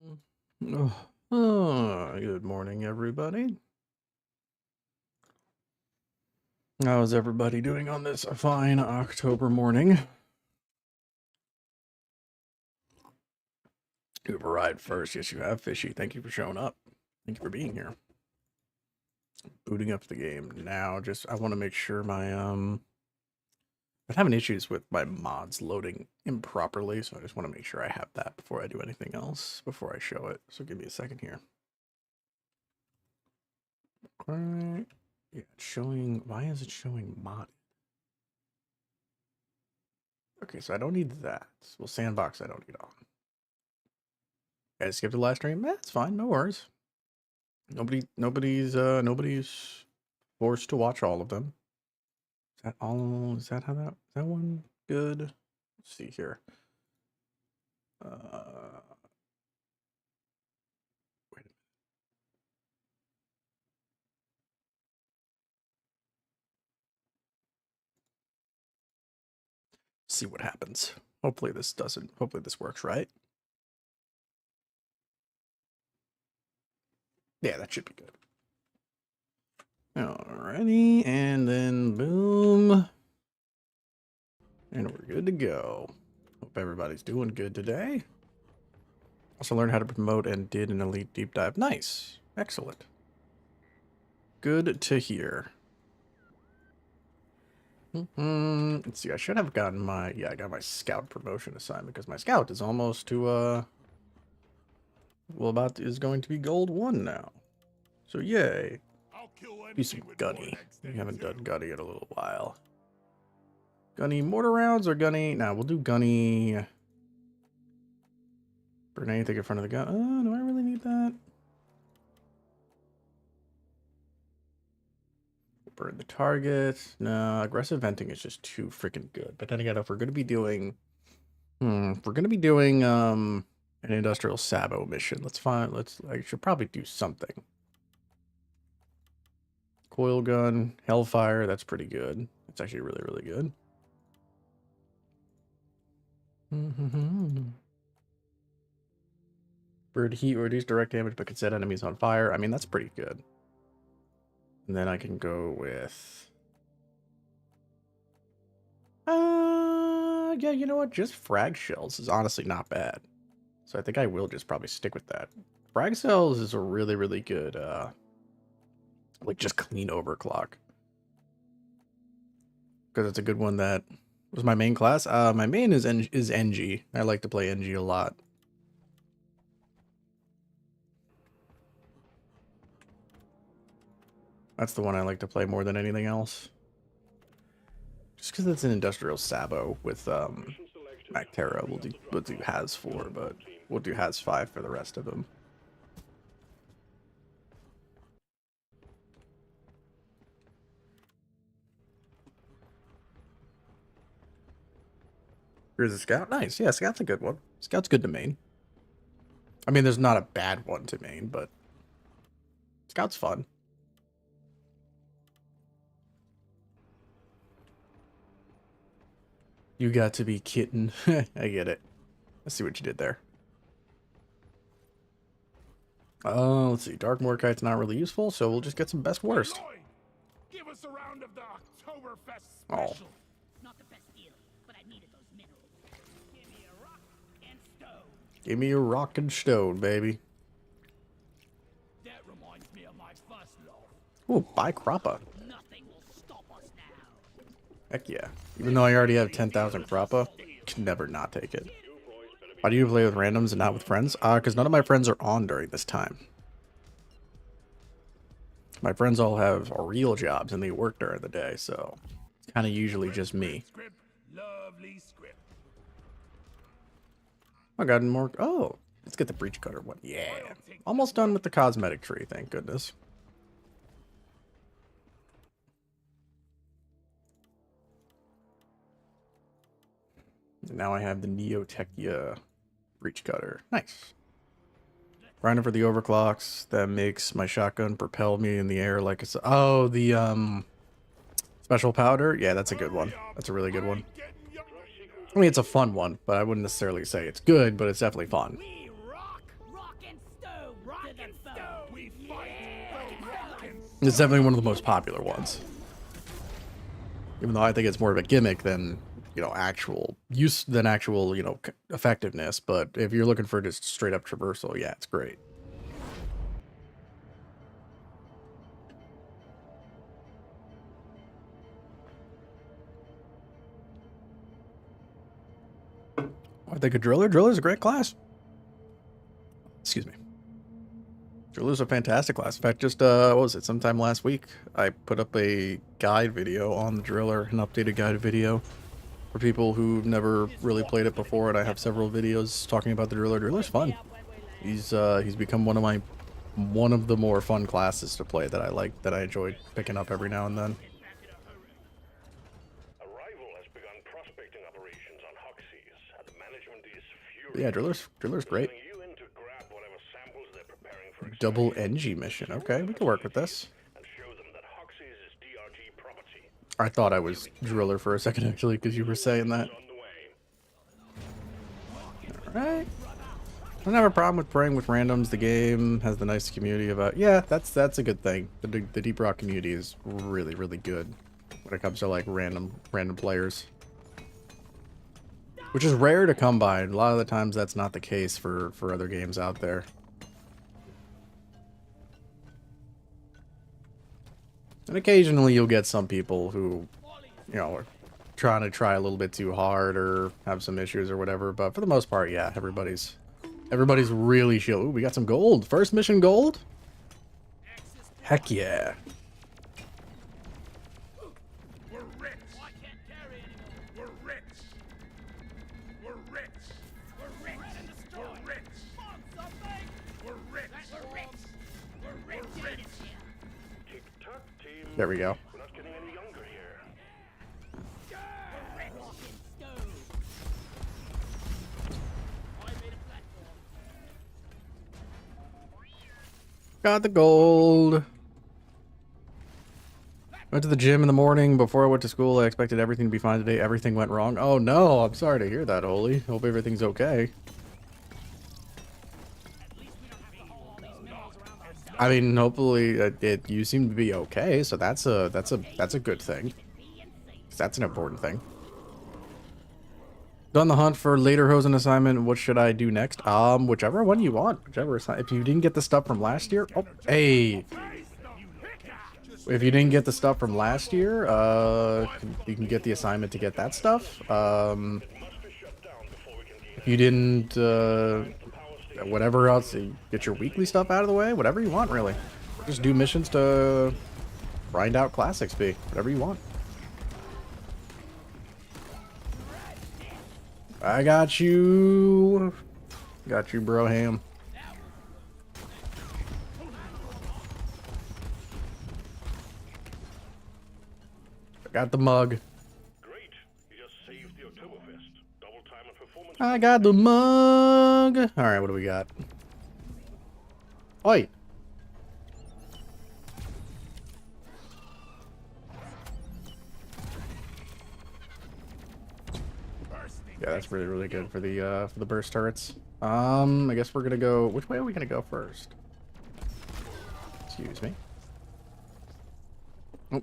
Good morning, everybody. How's everybody doing on this fine October morning? Uber ride first. Yes, you have, Fishy. Thank you for showing up. Thank you for being here. Booting up the game now. I want to make sure I'm having issues with my mods loading improperly, so I just want to make sure I have that before I do anything else, before I show it. So give me a second here. Alright. Yeah, it's showing. Why is it showing modded? Okay, so I don't need that. Well, sandbox I don't need on. I skipped the last stream. That's fine, no worries. Nobody's forced to watch all of them. Is that all? Is that how that? Is that one good? Let's see here. Wait a minute. See what happens. Hopefully this doesn't. Hopefully this works right. Yeah, that should be good. Alrighty, and then boom. And we're good to go. Hope everybody's doing good today. Also learned how to promote and did an elite deep dive. Nice. Excellent. Good to hear. Let's see, I should have gotten my, I got my scout promotion assignment because my scout is almost to, is going to be gold 1 now. So yay. Do some gunny. We haven't done gunny in a little while. Gunny mortar rounds or gunny? Nah, we'll do gunny. Burn anything in front of the gun. Oh, do I really need that? Burn the target. No, aggressive venting is just too freaking good. But then again, if we're gonna be doing an industrial sabo mission, I should probably do something. Coil gun, hellfire, that's pretty good. It's actually really, really good. Bird heat or reduce direct damage but can set enemies on fire. I mean, that's pretty good. And then I can go with yeah, you know what? Just frag shells is honestly not bad. So I think I will just probably stick with that. Frag cells is a really, really good like just clean overclock. Because it's a good one that was my main class. My main is NG. I like to play NG a lot. That's the one I like to play more than anything else. Just because it's an industrial sabo with Mactera. We'll do has 4, but we'll do has 5 for the rest of them. Here's a scout. Nice. Yeah, scout's a good one. Scout's good to main. I mean, there's not a bad one to main, but scout's fun. You got to be kidding. I get it. Let's see what you did there. Oh, let's see. Dark Morkite's not really useful, so we'll just get some best worst. Give us a round of the Rocktoberfest special. Oh. Not the best deal, but I needed those minerals. Give me a rock and stone. Give me a rock and stone, baby. That reminds me of my first love. Ooh, buy Crappa. Nothing will stop us now. Heck yeah. Even though I already have 10,000 Crappa, can never not take it. Why do you play with randoms and not with friends? Because none of my friends are on during this time. My friends all have real jobs and they work during the day, so it's kind of usually just me. Lovely script. I got more. Oh, let's get the breach cutter one. Yeah. Almost done with the cosmetic tree, thank goodness. And now I have the Neotechia breach cutter. Nice. Grinding for the overclocks. That makes my shotgun propel me in the air like it's... Oh, the special powder? Yeah, that's a good one. That's a really good one. I mean, it's a fun one, but I wouldn't necessarily say it's good, but it's definitely fun. We rock It's definitely one of the most popular ones. Even though I think it's more of a gimmick than, you know, actual use than actual, you know, effectiveness. But if you're looking for just straight up traversal, yeah, it's great. I think a driller. Driller's a great class. Excuse me. Driller's a fantastic class. In fact, just what was it? Sometime last week, I put up a guide video on the driller, an updated guide video for people who've never really played it before, and I have several videos talking about the driller. Driller's fun. He's become one of the more fun classes to play that I like, that I enjoy picking up every now and then. Yeah, Driller's great. Double NG mission. Okay, we can work with this. I thought I was Driller for a second, actually, because you were saying that. Alright. I don't have a problem with playing with randoms. The game has the nice community about... Yeah, that's a good thing. The Deep Rock community is really, really good when it comes to, like, random players. Which is rare to come by. A lot of the times that's not the case for other games out there. And occasionally you'll get some people who, you know, are trying to try a little bit too hard or have some issues or whatever. But for the most part, yeah, everybody's really chill. Ooh, we got some gold. First mission gold? Heck yeah. There we go. Got the gold. Went to the gym in the morning before I went to school. I expected everything to be fine today. Everything went wrong. Oh no, I'm sorry to hear that, Holy. Hope everything's okay. I mean, hopefully you seem to be okay, so that's a good thing. That's an important thing. Done the hunt for later Hosen assignment. What should I do next? Whichever one you want. Whichever if you didn't get the stuff from last year. Oh, hey. If you didn't get the stuff from last year, you can get the assignment to get that stuff. If you didn't, whatever else, get your weekly stuff out of the way. Whatever you want, really. Just do missions to grind out class XP. Whatever you want. I got you. Got you, bro, ham. I got the mug. Great. You just saved the Oktoberfest. Double time and performance. I got the mug. All right, what do we got? Oi. Yeah, that's really, really good for the burst turrets. I guess we're gonna go. Which way are we gonna go first? Excuse me. Oh.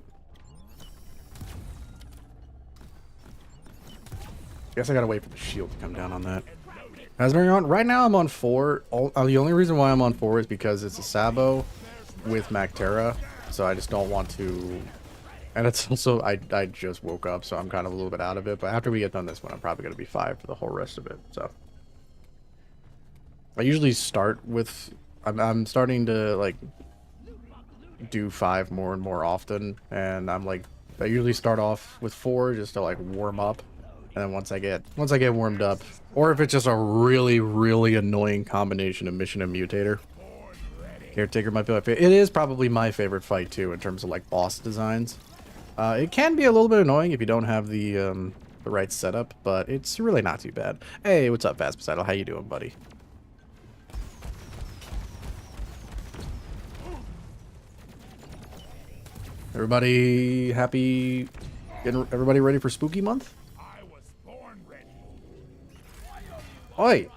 Guess I gotta wait for the shield to come down on that. How's it on? Right now I'm on 4. The only reason why I'm on 4 is because it's a Sabo with Mactera, so I just don't want to. And it's also, I just woke up, so I'm kind of a little bit out of it. But after we get done this one, I'm probably going to be 5 for the whole rest of it. So I usually start with, I'm starting to like do 5 more and more often. And I'm like, I usually start off with 4 just to like warm up. And then once I get warmed up, or if it's just a really, really annoying combination of mission and mutator. Caretaker might be my favorite. It is probably my favorite fight too in terms of like boss designs. It can be a little bit annoying if you don't have the right setup, but it's really not too bad. Hey, what's up, Fast Poseidon? How you doing, buddy? Everybody happy? Getting everybody ready for spooky month? I was born ready. Oi!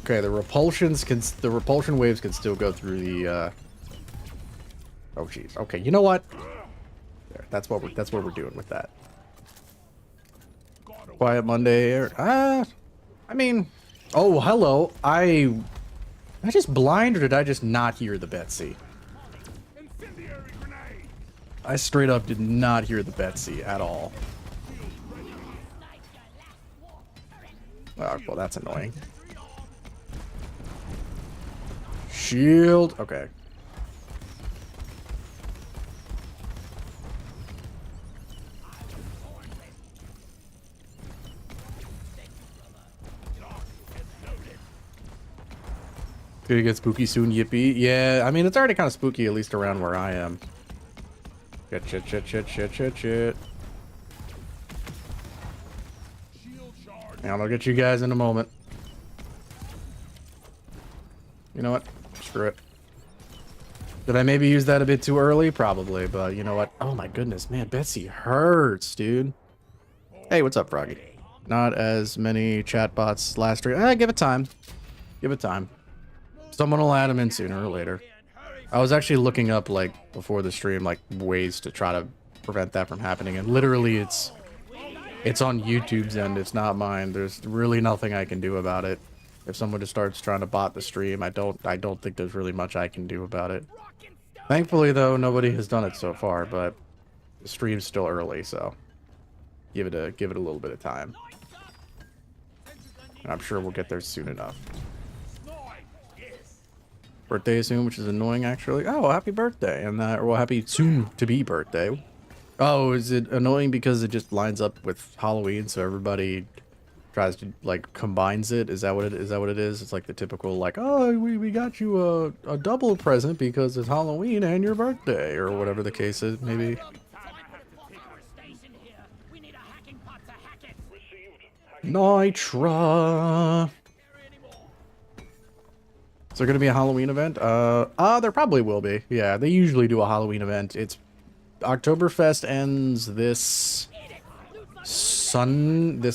Okay, the repulsion waves can still go through the oh jeez. Okay, you know what? There, that's what we're doing with that. Quiet Monday. I mean, oh hello. Am I just blind or did I just not hear the Betsy? I straight up did not hear the Betsy at all. Oh, well, that's annoying. Shield. Okay. Gonna get spooky soon, yippee. Yeah, I mean, it's already kind of spooky, at least around where I am. Shit. And I'll get you guys in a moment. You know what? Screw it. Did I maybe use that a bit too early? Probably, but you know what? Oh my goodness, man, Betsy hurts, dude. Hey, what's up, Froggy? Not as many chatbots last stream. Give it time. Give it time. Someone will add them in sooner or later. I was actually looking up, like, before the stream, like, ways to try to prevent that from happening, and literally it's on YouTube's end, it's not mine. There's really nothing I can do about it. If someone just starts trying to bot the stream, I don't think there's really much I can do about it. Thankfully, though, nobody has done it so far, but the stream's still early, so give it a little bit of time. And I'm sure we'll get there soon enough. Birthday soon, which is annoying, actually. Oh, happy birthday. And well, happy soon-to-be birthday. Oh, is it annoying because it just lines up with Halloween, so everybody tries to, like, combines it? Is that what it is? It's like the typical, like, oh, we got you a double present because it's Halloween and your birthday, or whatever the case is, maybe. Nitra. Is there going to be a Halloween event? There probably will be. Yeah, they usually do a Halloween event. It's Rocktoberfest ends this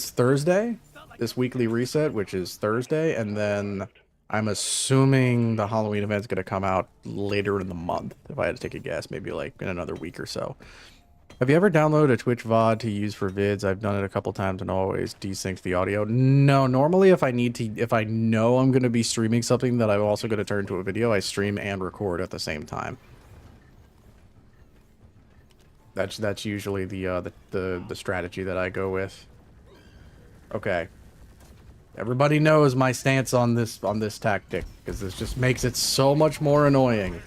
Thursday, this weekly reset, which is Thursday, and then I'm assuming the Halloween event's going to come out later in the month, if I had to take a guess, maybe like in another week or so. Have you ever downloaded a Twitch VOD to use for vids? I've done it a couple times and always desyncs the audio. No, normally if I know I'm going to be streaming something that I'm also going to turn to a video, I stream and record at the same time. That's usually the strategy that I go with. Okay. Everybody knows my stance on this tactic, because this just makes it so much more annoying.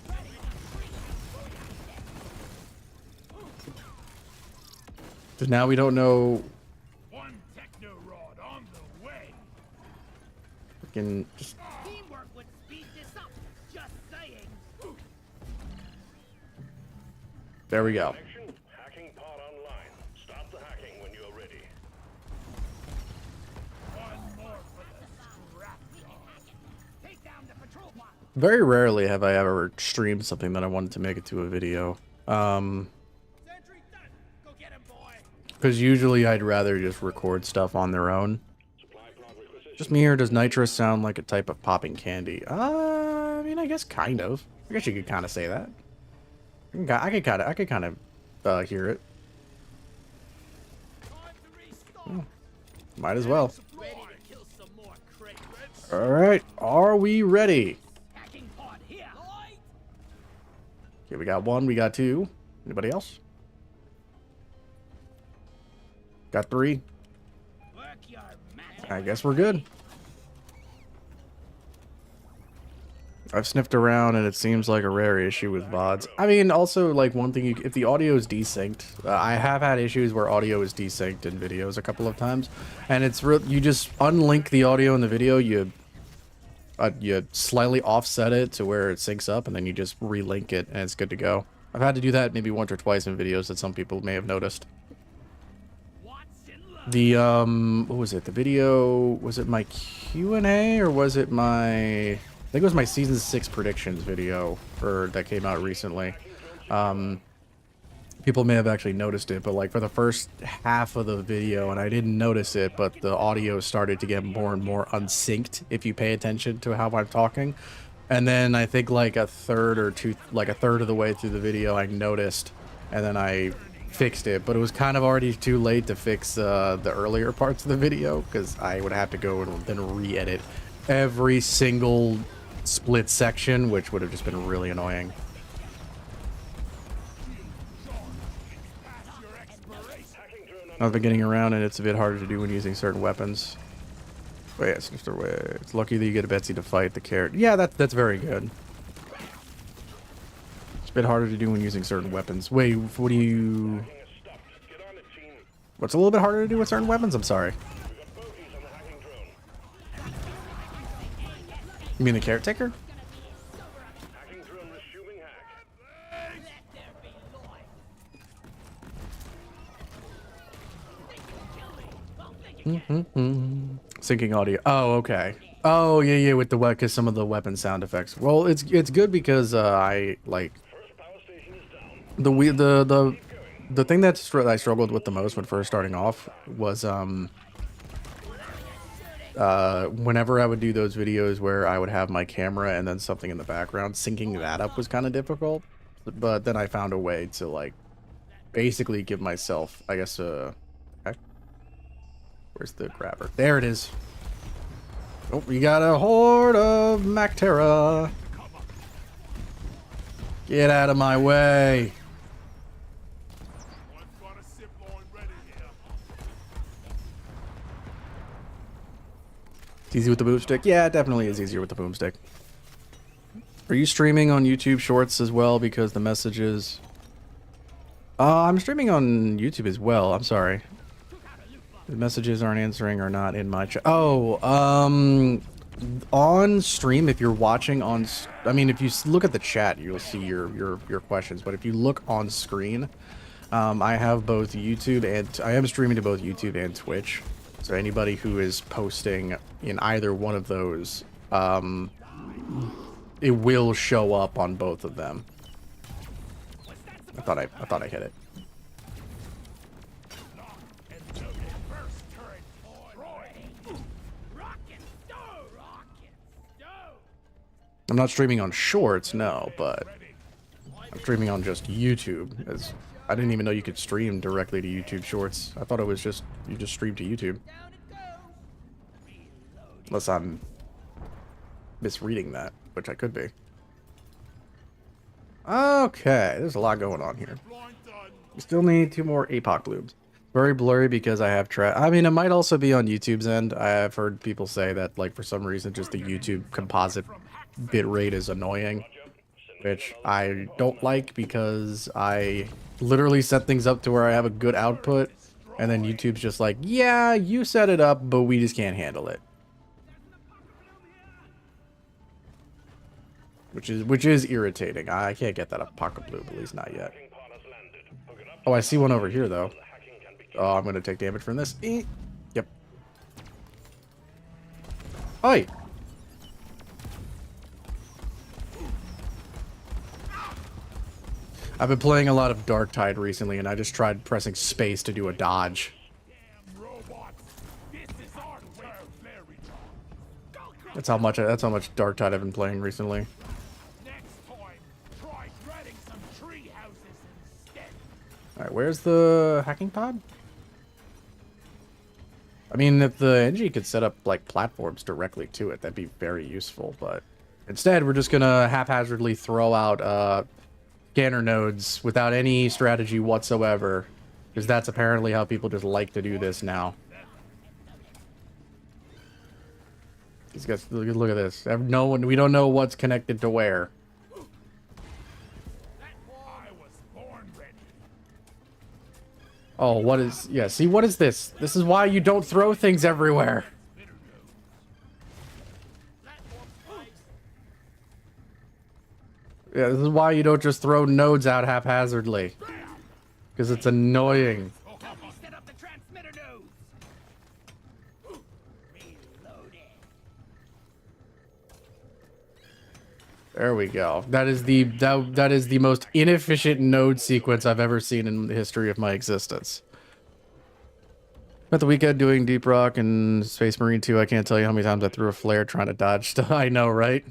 Because now we don't know. One techno rod on the way. We can just. Teamwork would speed this up. Just saying. There we go. Hacking pod online. Stop the hacking when you're ready. One more for the scrap yard. Take down the patrol bot. Very rarely have I ever streamed something that I wanted to make it to a video. Sentry done. Go get him, boy. Because usually I'd rather just record stuff on their own. Just me, or does nitrous sound like a type of popping candy? I mean, I guess kind of. I guess you could kind of say that. I could kind of hear it. Oh, might as well. Ready to kill some more crates. All right, are we ready? Hacking pod here. Okay, we got one, we got two. Anybody else? Got three. Work your magic. I guess we're good. I've sniffed around and it seems like a rare issue with VODs. I mean, also, like, one thing, if the audio is desynced, I have had issues where audio is desynced in videos a couple of times, and it's you just unlink the audio in the video, you slightly offset it to where it syncs up, and then you just relink it, and it's good to go. I've had to do that maybe once or twice in videos that some people may have noticed. The, what was it? The video, was it my Q&A, or was it my... I think it was my Season 6 predictions video that came out recently. People People may have actually noticed it, but like for the first half of the video, and I didn't notice it, but the audio started to get more and more unsynced if you pay attention to how I'm talking. And then I think like a third of the way through the video, I noticed, and then I fixed it, but it was kind of already too late to fix the earlier parts of the video, because I would have to go and then re-edit every single split section, which would have just been really annoying. I've been getting around, and it's a bit harder to do when using certain weapons. Wait, it's lucky that you get a Betsy to fight the carrot. Yeah, that's very good. It's a bit harder to do when using certain weapons. Wait, what do you... What's a little bit harder to do with certain weapons? I'm sorry. You mean the caretaker? Syncing audio. Oh, okay. Oh, yeah, with the because some of the weapon sound effects. Well, it's good because I like the thing that I struggled with the most when first starting off was whenever I would do those videos where I would have my camera and then something in the background, syncing that up was kind of difficult. But then I found a way to like basically give myself, I guess, where's the grabber? There it is. Oh, we got a horde of Mactera. Get out of my way. It's easy with the boomstick? Yeah, it definitely is easier with the boomstick. Are you streaming on YouTube Shorts as well? Because the messages... I'm streaming on YouTube as well. I'm sorry. The messages aren't answering or not in my chat. Oh, on stream, if you're watching on... I mean, if you look at the chat, you'll see your questions. But if you look on screen, I have both YouTube and... I am streaming to both YouTube and Twitch. So anybody who is posting in either one of those, it will show up on both of them. I thought I hit it. I'm not streaming on Shorts, no, but I'm streaming on just YouTube, as I didn't even know you could stream directly to YouTube Shorts. I thought it was just, you just stream to YouTube. Unless I'm misreading that, which I could be. Okay, there's a lot going on here. We still need 2 more APOC loops. Very blurry because I have I mean, it might also be on YouTube's end. I have heard people say that, like, for some reason, just the YouTube composite bitrate is annoying, which I don't like because I literally set things up to where I have a good output, and then YouTube's just like, yeah, you set it up, but we just can't handle it. Which is irritating. I can't get that pocket blue, at least not yet. Oh, I see one over here, though. Oh, I'm going to take damage from this. Yep. Oi! I've been playing a lot of Darktide recently, and I just tried pressing space to do a dodge. That's how much Darktide I've been playing recently. Alright, where's the hacking pod? I mean, if the NG could set up, like, platforms directly to it, that'd be very useful, but instead, we're just gonna haphazardly throw out, scanner nodes without any strategy whatsoever, because that's apparently how people just like to do this now. These guys, look at this. We don't know what's connected to where. Oh, what is... Yeah, see, what is this? This is why you don't throw things everywhere. Yeah, this is why you don't just throw nodes out haphazardly. Because it's annoying. There we go. That is the most inefficient node sequence I've ever seen in the history of my existence. At the weekend doing Deep Rock and Space Marine 2, I can't tell you how many times I threw a flare trying to dodge stuff. I know, right?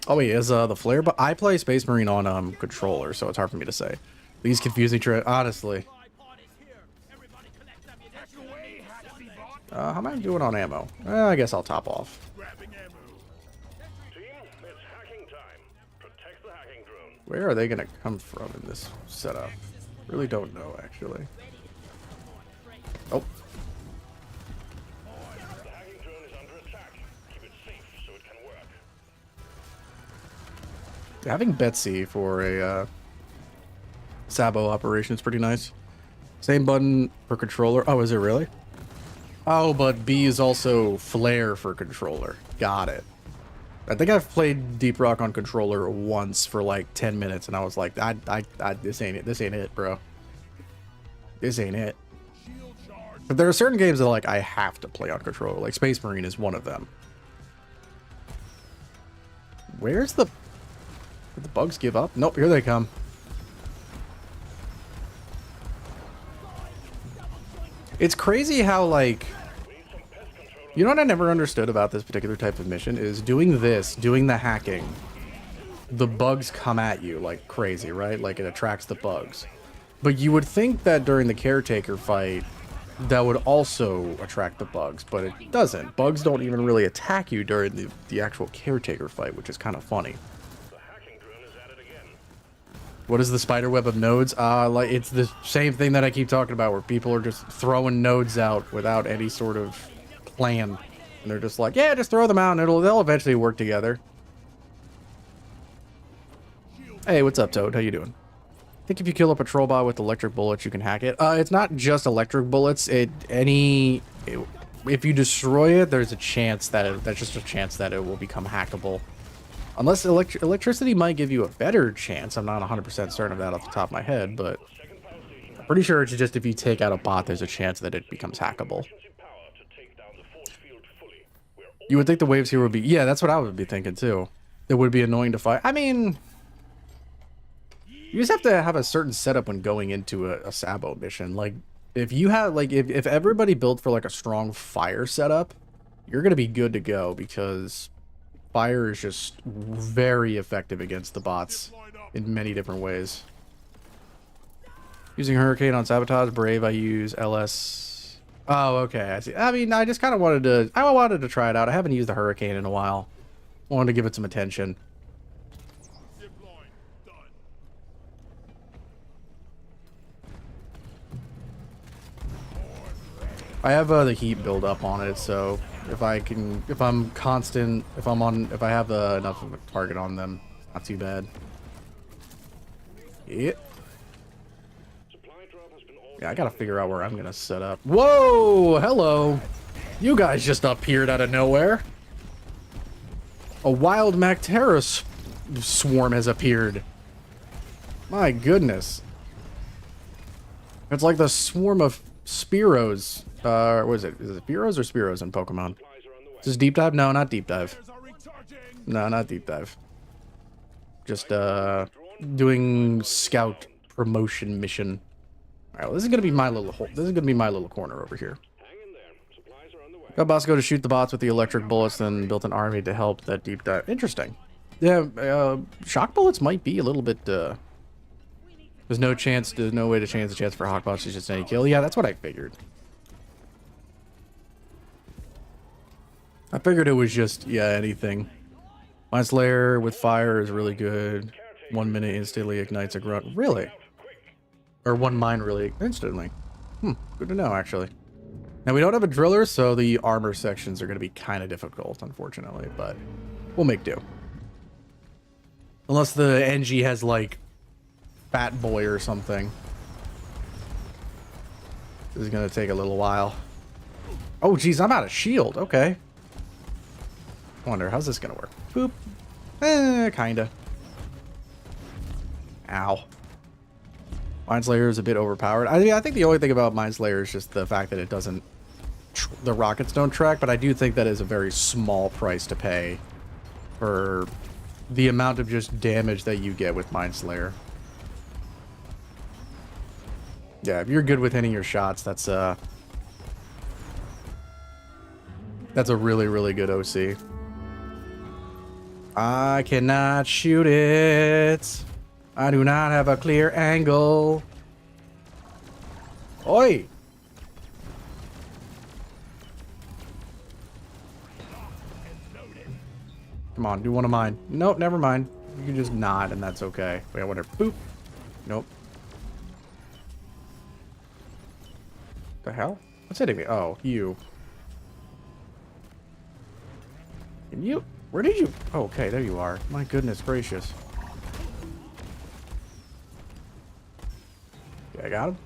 Oh wait, is the flare? But I play Space Marine on controller, so it's hard for me to say. These confusing honestly. How am I doing on ammo? I guess I'll top off. Where are they gonna come from in this setup? Really don't know, actually. Oh. The hacking drone is under attack. Keep it safe so it can work. Having Betsy for a Sabo operation is pretty nice. Same button for controller. Oh, is it really? Oh, but B is also flare for controller. Got it. I think I've played Deep Rock on controller once for like 10 minutes, and I was like, this ain't it. This ain't it, bro. This ain't it. But there are certain games that like I have to play on controller. Like Space Marine is one of them. Where's the... Did the bugs give up? Nope, here they come. It's crazy how, like... You know what I never understood about this particular type of mission is doing this, doing the hacking. The bugs come at you like crazy, right? Like it attracts the bugs. But you would think that during the caretaker fight, that would also attract the bugs, but it doesn't. Bugs don't even really attack you during the actual caretaker fight, which is kind of funny. What is the spider web of nodes? Like it's the same thing that I keep talking about, where people are just throwing nodes out without any sort of plan, and they're just like, yeah, just throw them out, and they'll eventually work together. Hey, what's up, Toad? How you doing? I think if you kill a patrol bot with electric bullets, you can hack it. It's not just electric bullets. If you destroy it, there's a chance that that's just a chance that it will become hackable. Unless electricity might give you a better chance. I'm not 100% certain of that off the top of my head, but I'm pretty sure it's just if you take out a bot, there's a chance that it becomes hackable. You would think the waves here would be... Yeah, that's what I would be thinking, too. It would be annoying to fight. I mean... You just have to have a certain setup when going into a Sabo mission. Like, if you have... Like, if everybody built for, like, a strong fire setup, you're going to be good to go, because fire is just very effective against the bots in many different ways. Using Hurricane on Sabotage. Brave, I use LS... Oh, okay, I see. I mean, I just kind of wanted to... I wanted to try it out. I haven't used the Hurricane in a while. I wanted to give it some attention. I have the heat build up on it, so if I have enough of a target on them, not too bad. Yeah. Yeah, I gotta figure out where I'm gonna set up. Whoa! Hello! You guys just appeared out of nowhere. A wild Mactera swarm has appeared. My goodness. It's like the swarm of Spearows. What is it? Is it Spearows or Spearows in Pokemon? Is this deep dive? No, not deep dive. No, not deep dive. Just, doing scout promotion mission. Alright, well, this is gonna be my little hole. This is gonna be my little corner over here. Got Bosco to shoot the bots with the electric bullets, then built an army to help that deep dive. Interesting. Yeah, shock bullets might be a little bit, there's no way to change the chance for Hawkbots to just any kill. Yeah, that's what I figured. I figured it was just, yeah, anything. Mind Slayer with fire is really good. 1 minute instantly ignites a grunt. Really? Or 1 mine really instantly. Good to know, actually. Now, we don't have a driller, so the armor sections are going to be kind of difficult, unfortunately, but we'll make do. Unless the NG has, like, Fat Boy or something. This is going to take a little while. Oh, geez, I'm out of shield. Okay. Wonder, how's this going to work? Boop. Kinda. Ow. Mind Slayer is a bit overpowered. I think the only thing about Mind Slayer is just the fact that it doesn't the rockets don't track, but I do think that is a very small price to pay for the amount of just damage that you get with Mind Slayer. Yeah, if you're good with hitting your shots, that's a really, really good OC. I cannot shoot it. I do not have a clear angle. Oi! Come on, do one of mine. Nope, never mind. You can just nod and that's okay. Wait, whatever. Boop. Nope. The hell? What's hitting me? Oh, you. Can you? Where did you? Oh, okay, there you are. My goodness gracious. Okay, I got him.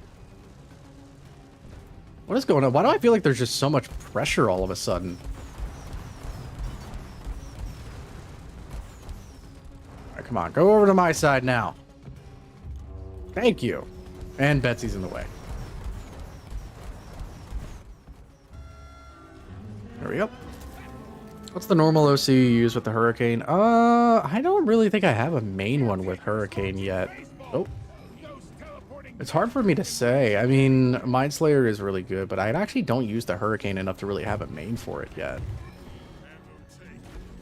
What is going on? Why do I feel like there's just so much pressure all of a sudden? All right, come on, go over to my side now. Thank you. And Betsy's in the way. There we go. What's the normal OC you use with the Hurricane? I don't really think I have a main one with Hurricane yet. Oh. It's hard for me to say. I mean, Mind Slayer is really good, but I actually don't use the Hurricane enough to really have a main for it yet.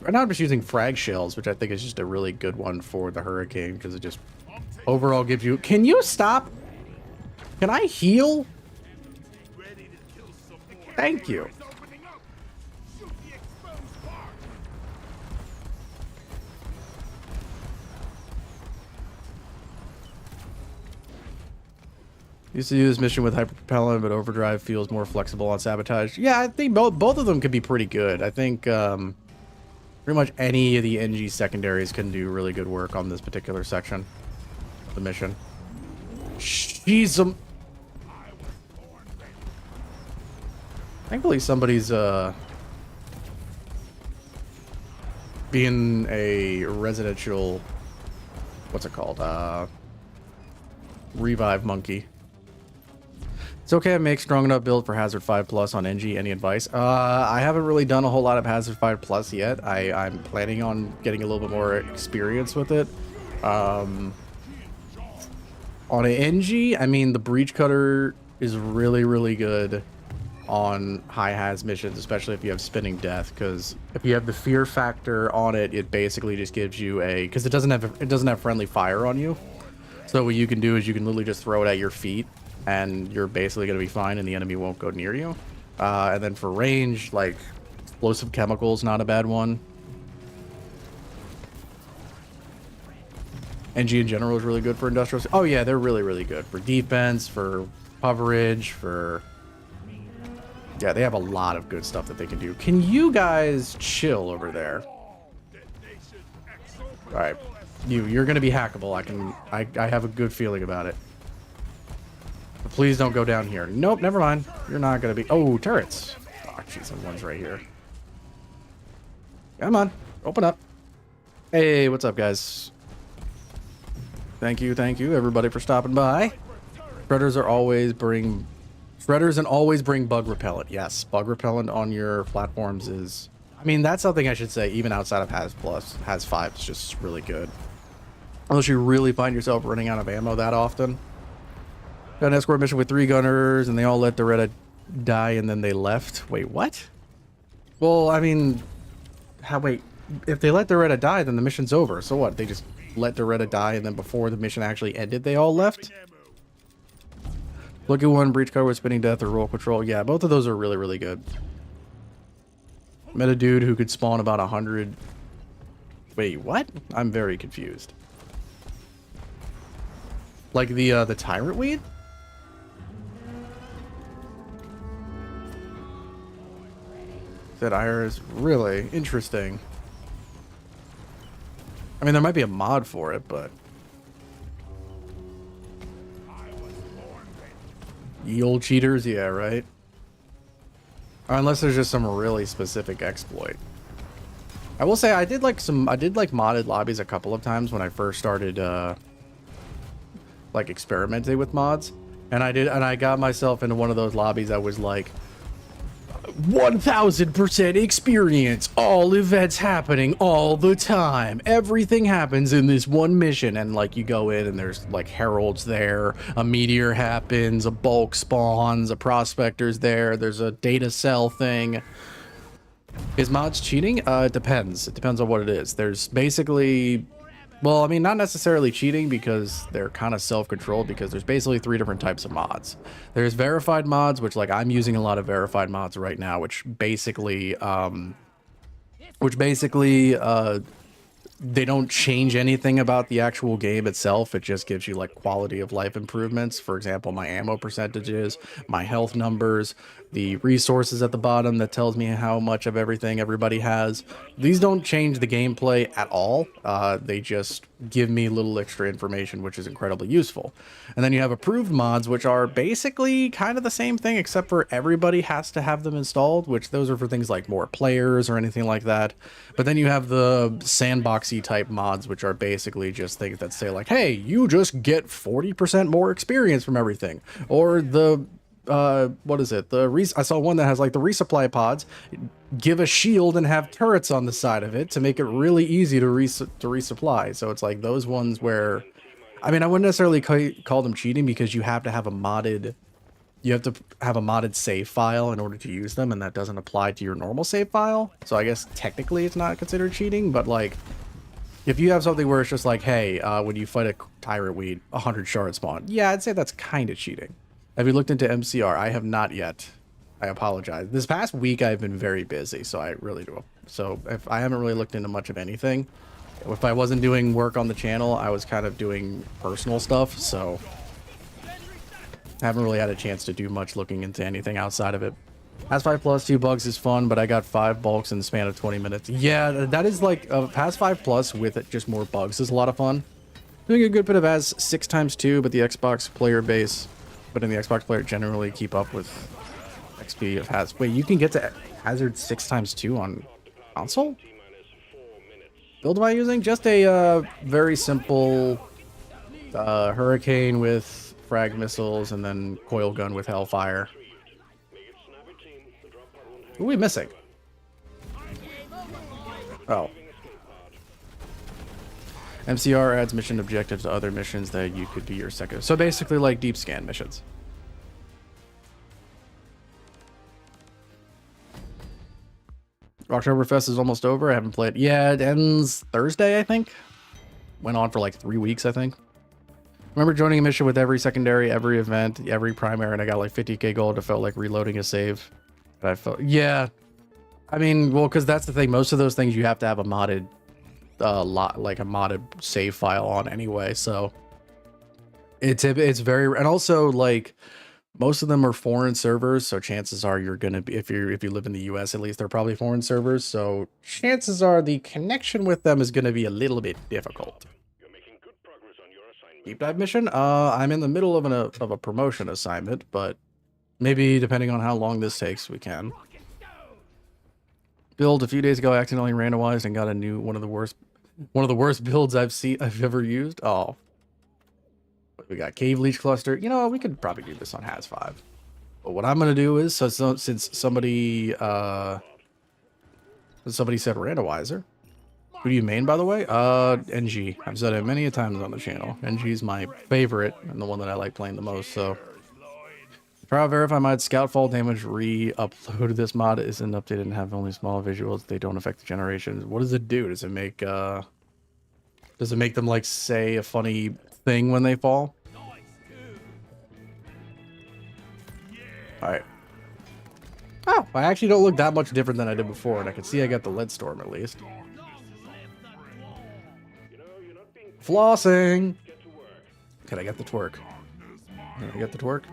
Right now I'm just using Frag Shells, which I think is just a really good one for the Hurricane, because it just overall gives you... Can you stop? Can I heal? Thank you. Used to do this mission with hyperpropellant, but overdrive feels more flexible on sabotage. Yeah, I think both of them could be pretty good. I think pretty much any of the NG secondaries can do really good work on this particular section of the mission. Jeez, thankfully somebody's being a residential, what's it called? Revive monkey. It's okay to make strong enough build for Hazard 5 Plus on NG. Any advice? I haven't really done a whole lot of Hazard 5 Plus yet. I'm planning on getting a little bit more experience with it. On an NG, I mean, the Breach Cutter is really, really good on high Haz missions, especially if you have Spinning Death, because if you have the fear factor on it, it basically just gives you a... because it doesn't have friendly fire on you. So what you can do is you can literally just throw it at your feet, and you're basically going to be fine, and the enemy won't go near you. And then for range, like, explosive chemicals, not a bad one. NG in general is really good for industrial. Oh yeah, they're really, really good for defense, for coverage, for... yeah, they have a lot of good stuff that they can do. Can you guys chill over there? All right, you're going to be hackable. I have a good feeling about it. But please don't go down here. Nope, never mind. You're not going to be... oh, turrets. Oh, jeez, one's right here. Come on, open up. Hey, what's up, guys? Thank you, everybody, for stopping by. Shredders and always bring bug repellent. Yes, bug repellent on your platforms is... I mean, that's something I should say, even outside of Haz Plus. Haz 5 is just really good. Unless you really find yourself running out of ammo that often. Got an escort mission with 3 gunners, and they all let Doretta die, and then they left. Wait, what? Well, I mean... wait, if they let Doretta die, then the mission's over. So what? They just let Doretta die, and then before the mission actually ended, they all left? Look at one, Breach Cutter with Spinning Death or Roll Control. Yeah, both of those are really, really good. Met a dude who could spawn about 100... wait, what? I'm very confused. Like the Tyrant Weed? Said Iris, really interesting. I mean, there might be a mod for it, but... ye old cheaters, yeah, right? Or unless there's just some really specific exploit. I will say I did like modded lobbies a couple of times when I first started like experimenting with mods, and I got myself into one of those lobbies that was like 1000% experience, all events happening all the time. Everything happens in this one mission, and like you go in and there's like heralds there, a meteor happens, a bulk spawns, a prospector's there, there's a data cell thing. Is mods cheating? It depends. It depends on what it is. There's basically, well, I mean, not necessarily cheating because they're kind of self-controlled, because there's basically 3 different types of mods. There's verified mods, which like I'm using a lot of verified mods right now, which basically they don't change anything about the actual game itself. It just gives you like quality of life improvements. For example, my ammo percentages, my health numbers, the resources at the bottom that tells me how much of everything everybody has. These don't change the gameplay at all. They just give me little extra information, which is incredibly useful. And then you have approved mods, which are basically kind of the same thing, except for everybody has to have them installed, which those are for things like more players or anything like that. But then you have the sandboxy type mods, which are basically just things that say like, hey, you just get 40% more experience from everything. Or the what is it? I saw one that has like the resupply pods give a shield and have turrets on the side of it to make it really easy to resupply. So it's like those ones where, I mean, I wouldn't necessarily call them cheating, because you have to have a modded save file in order to use them, and that doesn't apply to your normal save file. So I guess technically it's not considered cheating, but like if you have something where it's just like, hey, when you fight a tyrant weed, 100 shards spawn. Yeah, I'd say that's kind of cheating. Have you looked into MCR? I have not yet. I apologize. This past week I've been very busy, so I really do. So if I haven't really looked into much of anything, if I wasn't doing work on the channel, I was kind of doing personal stuff, so I haven't really had a chance to do much looking into anything outside of it. Pass 5 plus 2 bugs is fun, but I got 5 bulks in the span of 20 minutes. Yeah, that is like Pass 5 plus with just more bugs is a lot of fun. Doing a good bit of as 6x2, but the Xbox player base, but in the Xbox player generally keep up with XP of Haz. Wait, you can get to Hazard 6x2 on console? Build am I using? Just a very simple Hurricane with frag missiles and then coil gun with Hellfire. Who are we missing? Oh. MCR adds mission objectives to other missions that you could do your second. So basically like deep scan missions. Rocktoberfest is almost over. I haven't played. Yeah, it ends Thursday, I think. Went on for like 3 weeks, I think. Remember joining a mission with every secondary, every event, every primary, and I got like 50k gold. It felt like reloading a save. But I felt, yeah. I mean, well, because that's the thing. Most of those things you have to have a modded like a modded save file on anyway, so it's very, and also like most of them are foreign servers, so chances are you're gonna be, if you live in the US at least, they're probably foreign servers, so chances are the connection with them is gonna be a little bit difficult. You're making good progress on your assignment. Deep dive mission? I'm in the middle of a promotion assignment, but maybe depending on how long this takes, we can. Build a few days ago, I accidentally randomized and got a new one of the worst builds I've ever used. Oh, we got cave leech cluster. You know, we could probably do this on Haz 5. But what I'm gonna do is, since somebody said randomizer, who do you main, by the way? NG. I've said it many times on the channel. NG's my favorite and the one that I like playing the most. So. Try out verify mod scout fall damage re-upload. This mod isn't updated and have only small visuals. They don't affect the generations. What does it do? Does it make them like say a funny thing when they fall? Alright. Oh, I actually don't look that much different than I did before, and I can see I got the lead storm at least. Flossing! Can I get the twerk? Can I get the twerk?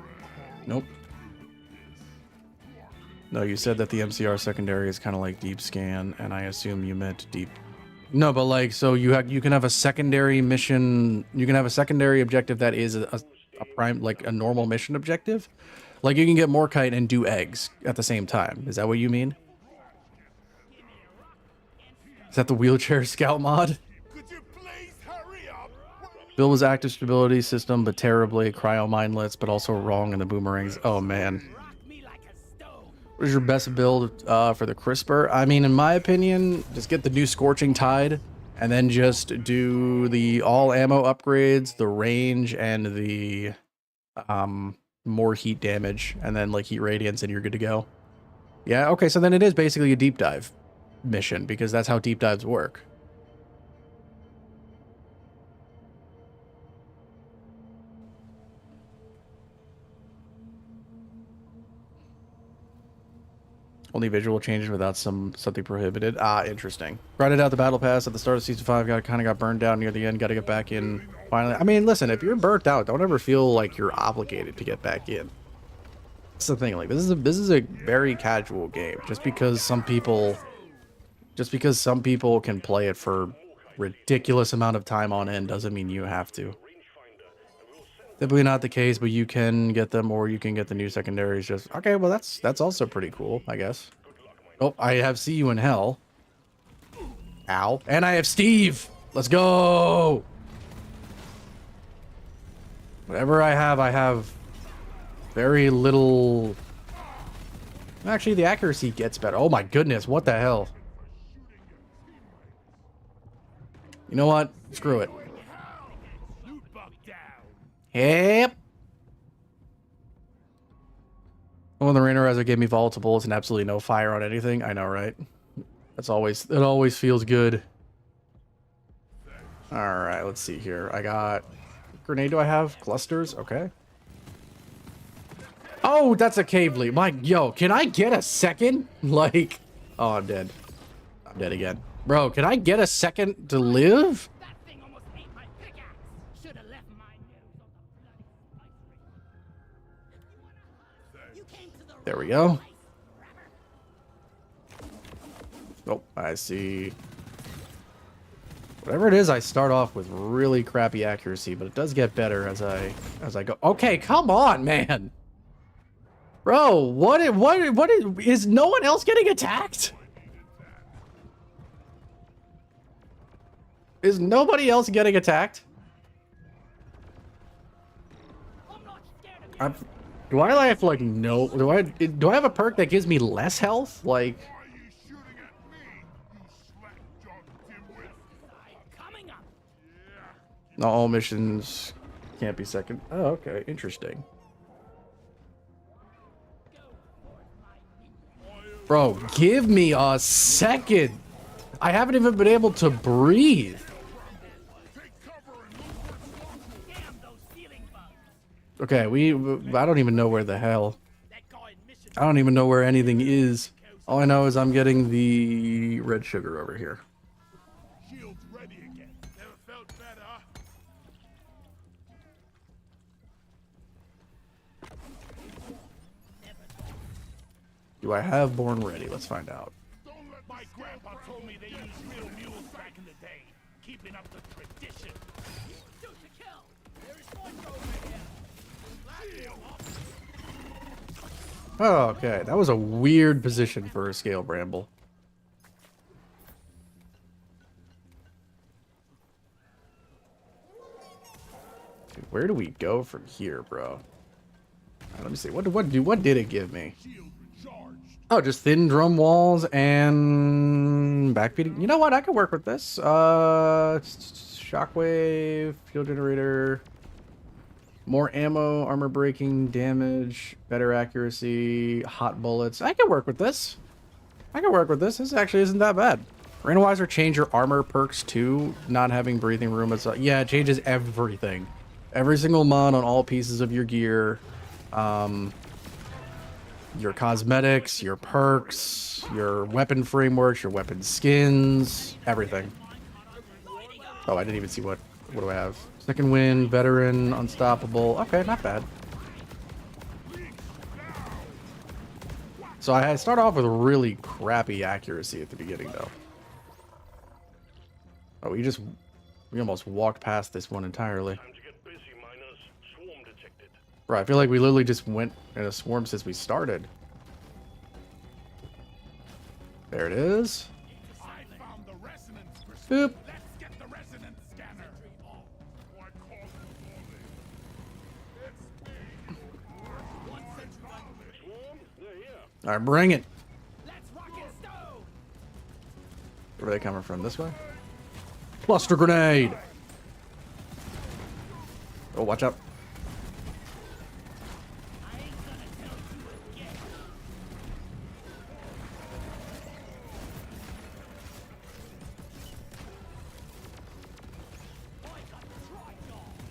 Nope. No, you said that the MCR secondary is kind of like deep scan, and I assume you meant deep. No, but like, so you can have a secondary mission. You can have a secondary objective that is a prime, like a normal mission objective. Like you can get Morkite and do eggs at the same time. Is that what you mean? Is that the wheelchair scout mod? Bill was active stability system, but terribly cryo mindlets, but also wrong in the boomerangs. Oh man. What is your best build for the crisper? I mean, in my opinion, just get the new Scorching Tide, and then just do the all ammo upgrades, the range, and the more heat damage, and then like heat radiance, and you're good to go. Yeah, okay, so then it is basically a deep dive mission, because that's how deep dives work. Only visual changes without something prohibited. Ah, interesting. Grinded out the battle pass at the start of season 5. Kind of got burned down near the end. Got to get back in finally. I mean, listen, if you're burnt out, don't ever feel like you're obligated to get back in. That's the thing. Like this is a very casual game. Just because some people can play it for ridiculous amount of time on end doesn't mean you have to. Typically not the case, but you can get them, or you can get the new secondaries. Just okay. Well, that's also pretty cool, I guess. Oh, I have See You in Hell. Ow. And I have Steve. Let's go. Whatever I have very little. Actually, the accuracy gets better. Oh my goodness, what the hell? You know what? Screw it. Yep. When the Rainerizer gave me volatile bullets and absolutely no fire on anything. I know, right? It always feels good. Alright, let's see here. I got grenade. Do I have clusters? Okay. Oh, that's a cave leap. Yo, can I get a second? Like, oh, I'm dead. I'm dead again. Bro, can I get a second to live? That thing almost ate my pickaxe. Should have left my nose on the bloody spice ring. You came to the There we wrong go. place, grabber. Oh, I see. Whatever it is, I start off with really crappy accuracy, but it does get better as I go. Okay, come on, man. Bro, what is no one else getting attacked? Is nobody else getting attacked? I'm not scared of you. Do I have like no? Do I have a perk that gives me less health? Like, Why are you shooting at me, you slack-jawed dimwit? Coming up. not all missions can't be second. Oh, okay, interesting. Bro, give me a second. I haven't even been able to breathe. Damn those ceiling bugs. Okay, I don't even know where the hell. That guy in mission. I don't even know where anything is. All I know is I'm getting the red sugar over here. Shield's ready again. Never felt better. Do I have Born Ready? Let's find out. Don't let my grandpa told me they used real mules back in the day, keeping up the tradition. Shoot to kill. There is one over here. Oh, okay. That was a weird position for a scale bramble. Dude, where do we go from here, bro? Let me see. What did it give me? Shield recharged. Oh, just thin drum walls and backbeating. You know what? I could work with this. Shockwave, field generator, more ammo, armor breaking, damage, better accuracy, hot bullets. I could work with this. This actually isn't that bad. Randomizer change your armor perks too. Not having breathing room. Yeah, it changes everything. Every single mod on all pieces of your gear. Your cosmetics, your perks, your weapon frameworks, your weapon skins, everything. Oh, I didn't even see what do I have? Second wind, veteran, unstoppable. Okay, not bad. So I start off with really crappy accuracy at the beginning, though. Oh, we almost walked past this one entirely. Time to get busy, miners. Swarm detected. Bro, I feel like we literally just went in a swarm since we started. There it is. I found the resonance crystal. Boop. Let's get the resonance scanner. Why call it It's me. Swarm? They're here. All right, bring it. Let's rock and stove. Where are they coming from? This way? Cluster grenade. Oh, watch out. I ain't gonna tell you again.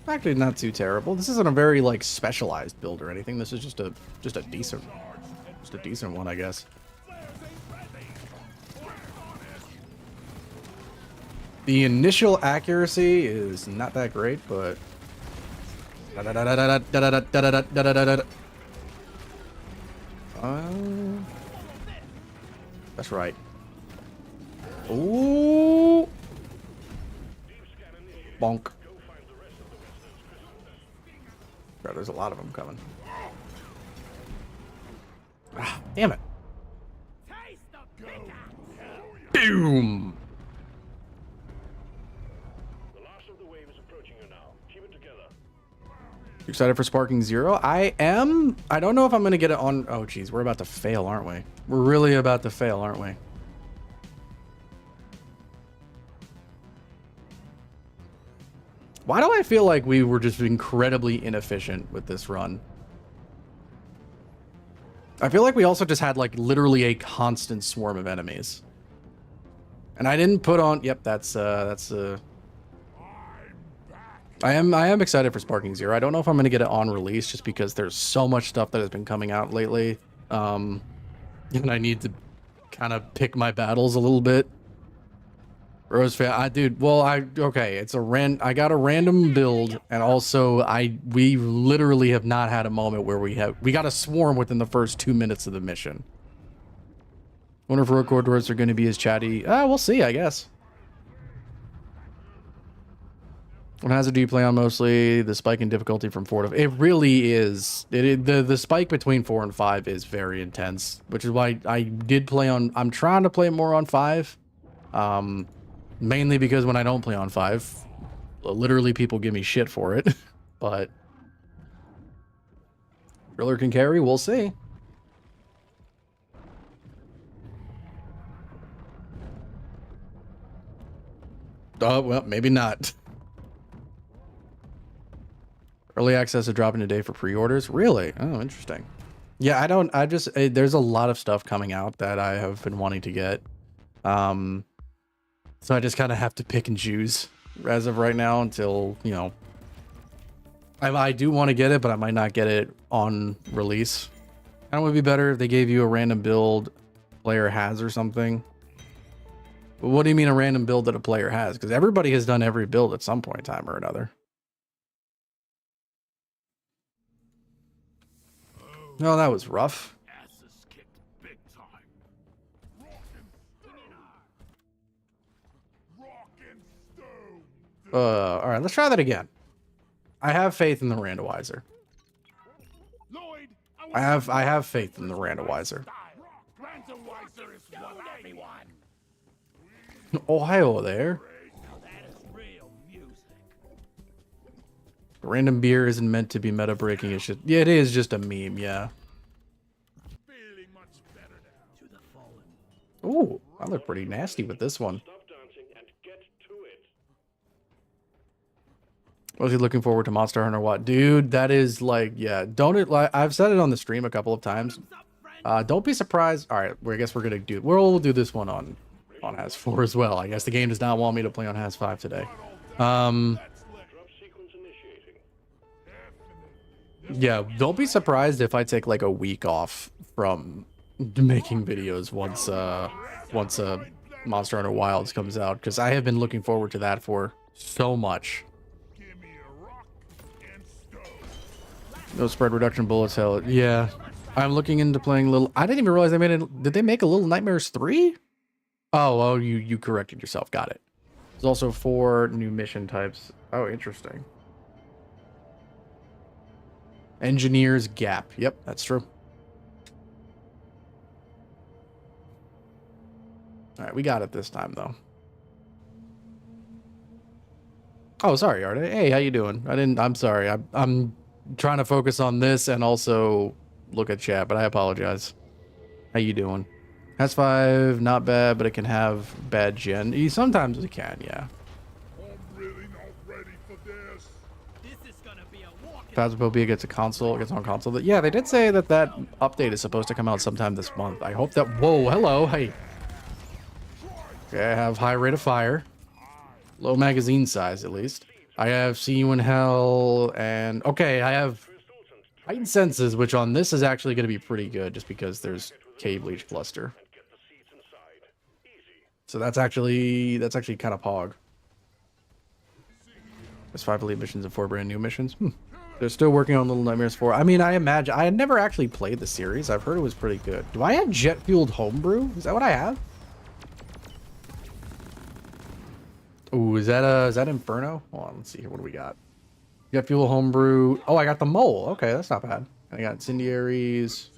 Actually, not too terrible. This isn't a very like specialized build or anything. This is just a decent one, I guess. The initial accuracy is not that great, but that's right. Ooh, bonk. Bro, there's a lot of them coming. Ah, damn it. Taste the bitter. Boom. The last of the wave is approaching you now. Keep it together. You excited for Sparking Zero? I am. I don't know if I'm going to get it on. Oh, geez. We're about to fail, aren't we? We're really about to fail, aren't we? Why do I feel like we were just incredibly inefficient with this run? I feel like we also just had like literally a constant swarm of enemies. And I didn't put on. Yep, I am excited for Sparking Zero. I don't know if I'm going to get it on release just because there's so much stuff that has been coming out lately. And I need to kind of pick my battles a little bit. Rose fan, dude. Well, okay. It's I got a random build, and also we literally have not had a moment where we got a swarm within the first 2 minutes of the mission. Wonder if road corridors are going to be as chatty. We'll see, I guess. What hazard do you play on mostly? The spike in difficulty from 4 to... It really is. The spike between 4 and 5 is very intense, which is why I did play on... I'm trying to play more on 5. Mainly because when I don't play on 5, literally people give me shit for it. But... Driller can carry, we'll see. Oh, well, maybe not. Early access is dropping today for pre-orders. Really? Oh, interesting. Yeah, there's a lot of stuff coming out that I have been wanting to get. So I just kind of have to pick and choose as of right now until, you know, I do want to get it, but I might not get it on release. It would be better if they gave you a random build player has or something. But what do you mean a random build that a player has? Because everybody has done every build at some point in time or another. No, that was rough. Asses kicked big time. All right, let's try that again. I have faith in the randomizer. Lloyd, I have faith in the randomizer. Randomizer is what I want. Ohio there. Now that is real music. Random beer isn't meant to be meta breaking. It's just, yeah, it is just a meme. Yeah. Feeling much better now. To the fallen. Ooh, I look pretty nasty with this one. Stop dancing and get to it. Was he looking forward to Monster Hunter? What, dude? That is like, yeah. Don't it like I've said it on the stream a couple of times. Don't be surprised. All right, I guess we're gonna do. We'll do this one on Has 4 as well. I guess the game does not want me to play on Has 5 today. Drop sequence initiating. Yeah, don't be surprised if I take like a week off from making videos once Monster Hunter Wilds comes out, because I have been looking forward to that for so much. Give me a rock and stove. No spread reduction bullets, hell yeah. I'm looking into playing little. I didn't even realize they made it. Did they make a Little Nightmares 3? Oh, you corrected yourself. Got it. There's also 4 new mission types. Oh, interesting. Engineer's Gap. Yep, that's true. All right, we got it this time though. Oh, sorry, Arde. Hey, how you doing? I'm sorry. I'm trying to focus on this and also look at chat, but I apologize. How you doing? Has 5, not bad, but it can have bad gen. Sometimes it can, yeah. I'm really not ready for this. This is gonna be a walk. Phasmophobia gets on console. Yeah, they did say that that update is supposed to come out sometime this month. I hope that. Whoa, hello, hey. Okay, I have high rate of fire, low magazine size at least. I have See You in Hell, and okay, I have heightened senses, which on this is actually going to be pretty good, just because there's cave leech cluster. So that's actually kind of pog. There's 5 elite missions and 4 brand new missions. They're still working on Little Nightmares 4. I mean, I imagine I had never actually played the series. I've heard it was pretty good. Do I have jet fueled homebrew? Is that what I have? Ooh, is that Inferno? Hold on, let's see here. What do we got? Jet fuel homebrew. Oh, I got the mole. Okay, that's not bad. I got incendiaries,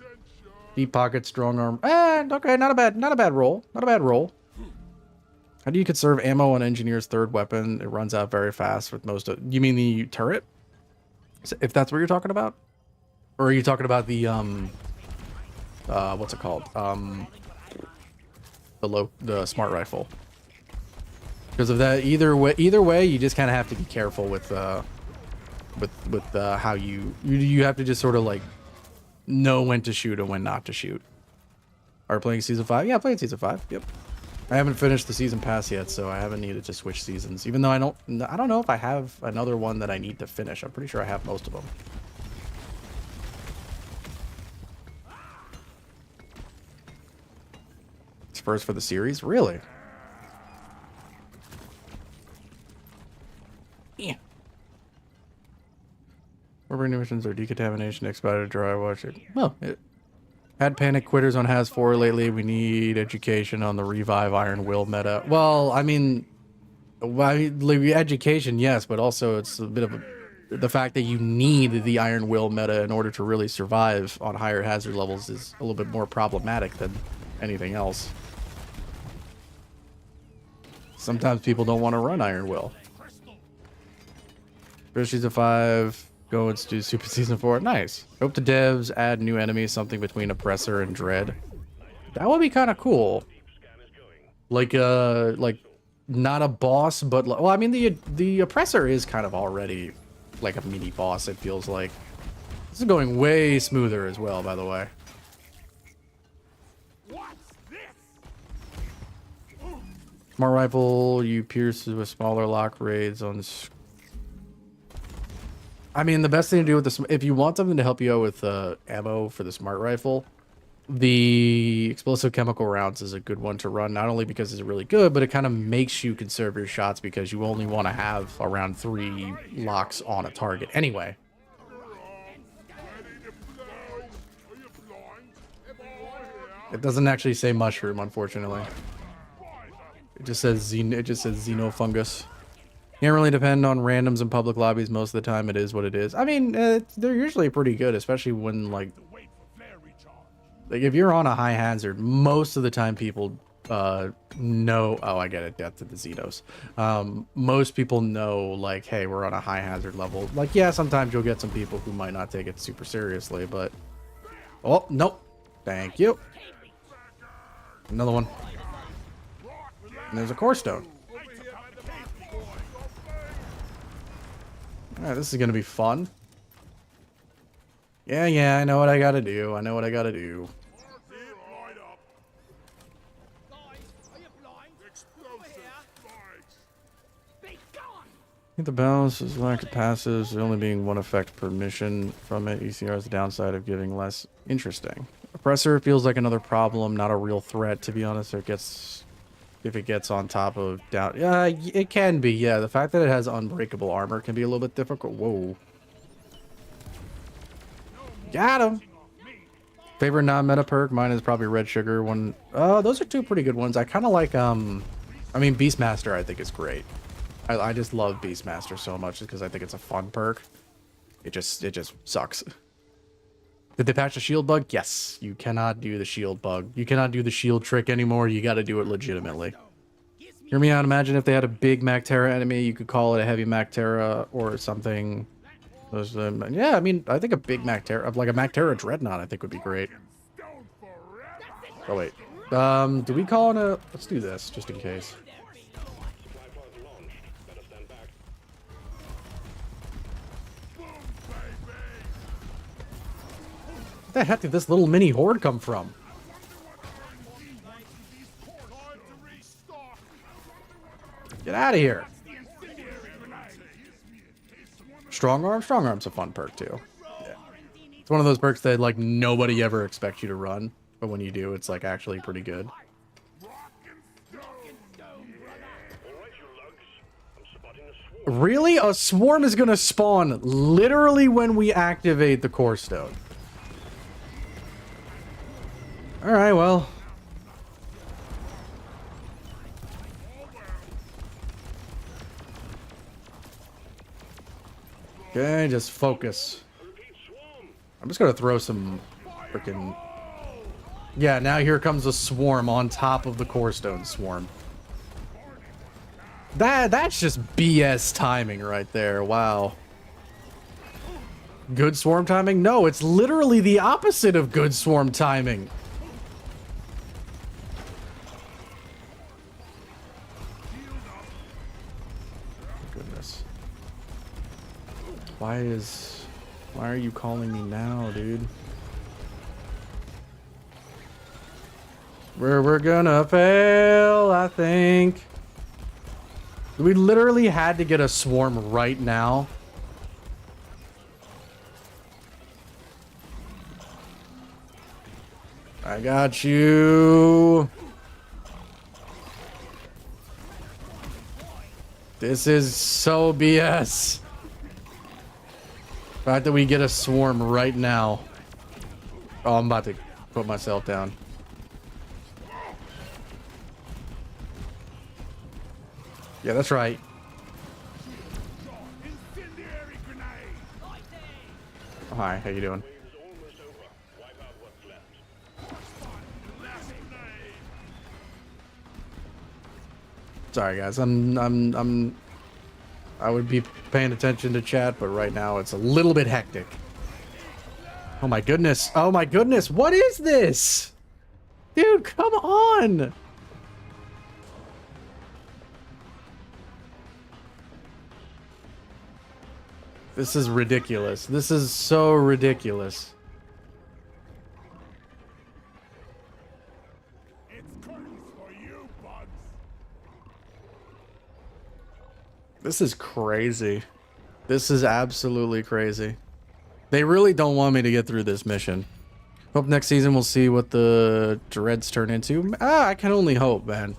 deep pocket, strong arm. Okay, not a bad roll. Not a bad roll. How do you conserve ammo on engineer's third weapon? It runs out very fast with most of. You mean the turret? If that's what you're talking about, or are you talking about the what's it called? The smart rifle. Because of that, either way, you just kind of have to be careful with how you have to just sort of like know when to shoot and when not to shoot. Are playing season 5? Yeah, playing season 5. Yep. I haven't finished the season pass yet, so I haven't needed to switch seasons. Even though I don't know if I have another one that I need to finish. I'm pretty sure I have most of them. It's first for the series, really? Yeah. Rubber missions or decontamination, expired dry wash it. Well, it had panic quitters on Has 4 lately. We need education on the revive Iron Will meta. Well, I mean, education, yes, but also it's a bit of the fact that you need the Iron Will meta in order to really survive on higher hazard levels is a little bit more problematic than anything else. Sometimes people don't want to run Iron Will. First season 5. Go and do Super Season 4. Nice. Hope the devs add new enemies, something between Oppressor and Dread. That would be kind of cool. Like not a boss, but well, I mean the Oppressor is kind of already like a mini boss. It feels like this is going way smoother as well. By the way. What's this? Smart rifle, you pierce with smaller lock raids on. I mean, the best thing to do with this, if you want something to help you out with ammo for the smart rifle, the explosive chemical rounds is a good one to run. Not only because it's really good, but it kind of makes you conserve your shots because you only want to have around 3 locks on a target anyway. It doesn't actually say mushroom, unfortunately. It just says xenofungus. Can't really depend on randoms in public lobbies most of the time. It is what it is. I mean, they're usually pretty good, especially when like if you're on a high hazard, most of the time people know. Oh, I get it. Death to the Xenos. Most people know like, hey, we're on a high hazard level. Like, yeah, sometimes you'll get some people who might not take it super seriously, but oh nope. Thank you. Another one. And there's a core stone. Alright, this is gonna be fun. Yeah, I know what I gotta do. I know what I gotta do. I think the balance is lack of passives, there only being one effect per mission from it. ECR is the downside of giving less. Interesting. Oppressor feels like another problem, not a real threat, to be honest. If it gets on top of down, yeah, it can be. Yeah, the fact that it has unbreakable armor can be a little bit difficult. Whoa, got him. Favorite non-meta perk? Mine is probably Red Sugar. One. Those are 2 pretty good ones. I kind of like I mean, Beastmaster I think is great. I just love Beastmaster so much because I think it's a fun perk. It just sucks. Did they patch the shield bug? Yes. You cannot do the shield bug. You cannot do the shield trick anymore. You got to do it legitimately. Hear me out. Imagine if they had a big Mactera enemy. You could call it a heavy Mactera or something. Yeah, I mean, I think a big Mactera, like a Mactera Dreadnought, I think would be great. Oh, wait. Do we call in a... Let's do this, just in case. Supply pod launched. Better stand back. Where the heck did this little mini horde come from? Get out of here. Strong arm? Strong arm's a fun perk, too. Yeah. It's one of those perks that, like, nobody ever expects you to run. But when you do, it's, like, actually pretty good. Really? A swarm is gonna spawn literally when we activate the core stone. Alright, well. Okay, just focus. I'm just gonna throw some freaking... Yeah, now here comes a swarm on top of the core stone swarm. That's just BS timing right there. Wow. Good swarm timing? No, it's literally the opposite of good swarm timing. Goodness. Why are you calling me now, dude? We're gonna fail, I think. We literally had to get a swarm right now. I got you. This is so BS. The fact that we get a swarm right now. Oh, I'm about to put myself down. Yeah, that's right. Oh, hi, how you doing? Sorry guys, I would be paying attention to chat, but right now it's a little bit hectic. Oh my goodness. Oh my goodness. What is this? Dude, come on. This is ridiculous. This is so ridiculous. This is crazy. This is absolutely crazy. They really don't want me to get through this mission. Hope next season we'll see what the dreads turn into. I can only hope, man.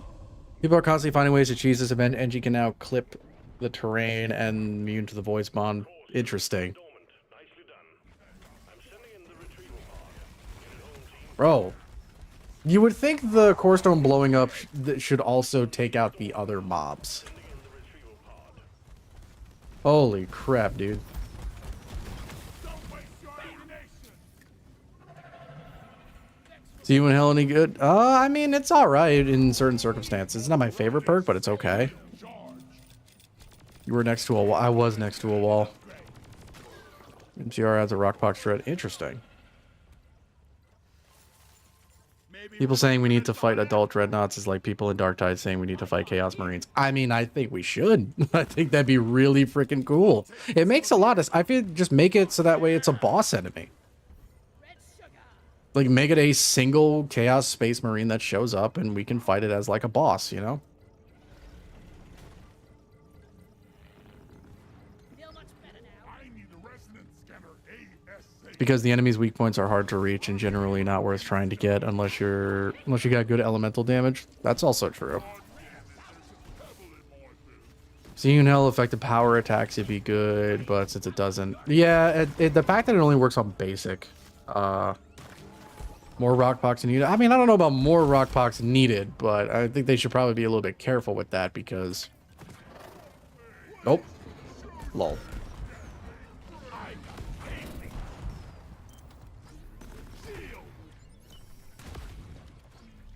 People are constantly finding ways to cheese this event. NG can now clip the terrain and immune to the voice bond. Interesting. Bro, you would think the core stone blowing up should also take out the other mobs. Holy crap, dude. See you in hell any good? I mean, it's alright in certain circumstances. It's not my favorite perk, but it's okay. You were next to a wall. I was next to a wall. MTR has a Rockpox shred. Interesting. People saying we need to fight adult dreadnoughts is like people in Dark Tide saying we need to fight Chaos Marines. I mean, I think we should. I think that'd be really freaking cool. It makes a lot of... I feel just make it so that way it's a boss enemy. Like, make it a single Chaos Space Marine that shows up and we can fight it as like a boss, you know? Because the enemy's weak points are hard to reach and generally not worth trying to get unless you got good elemental damage. That's also true. Seeing hell effective power attacks would be good, but since it doesn't, yeah, the fact that it only works on basic, more Rockpox needed. I mean, I don't know about more Rockpox needed, but I think they should probably be a little bit careful with that because. Nope. Lol.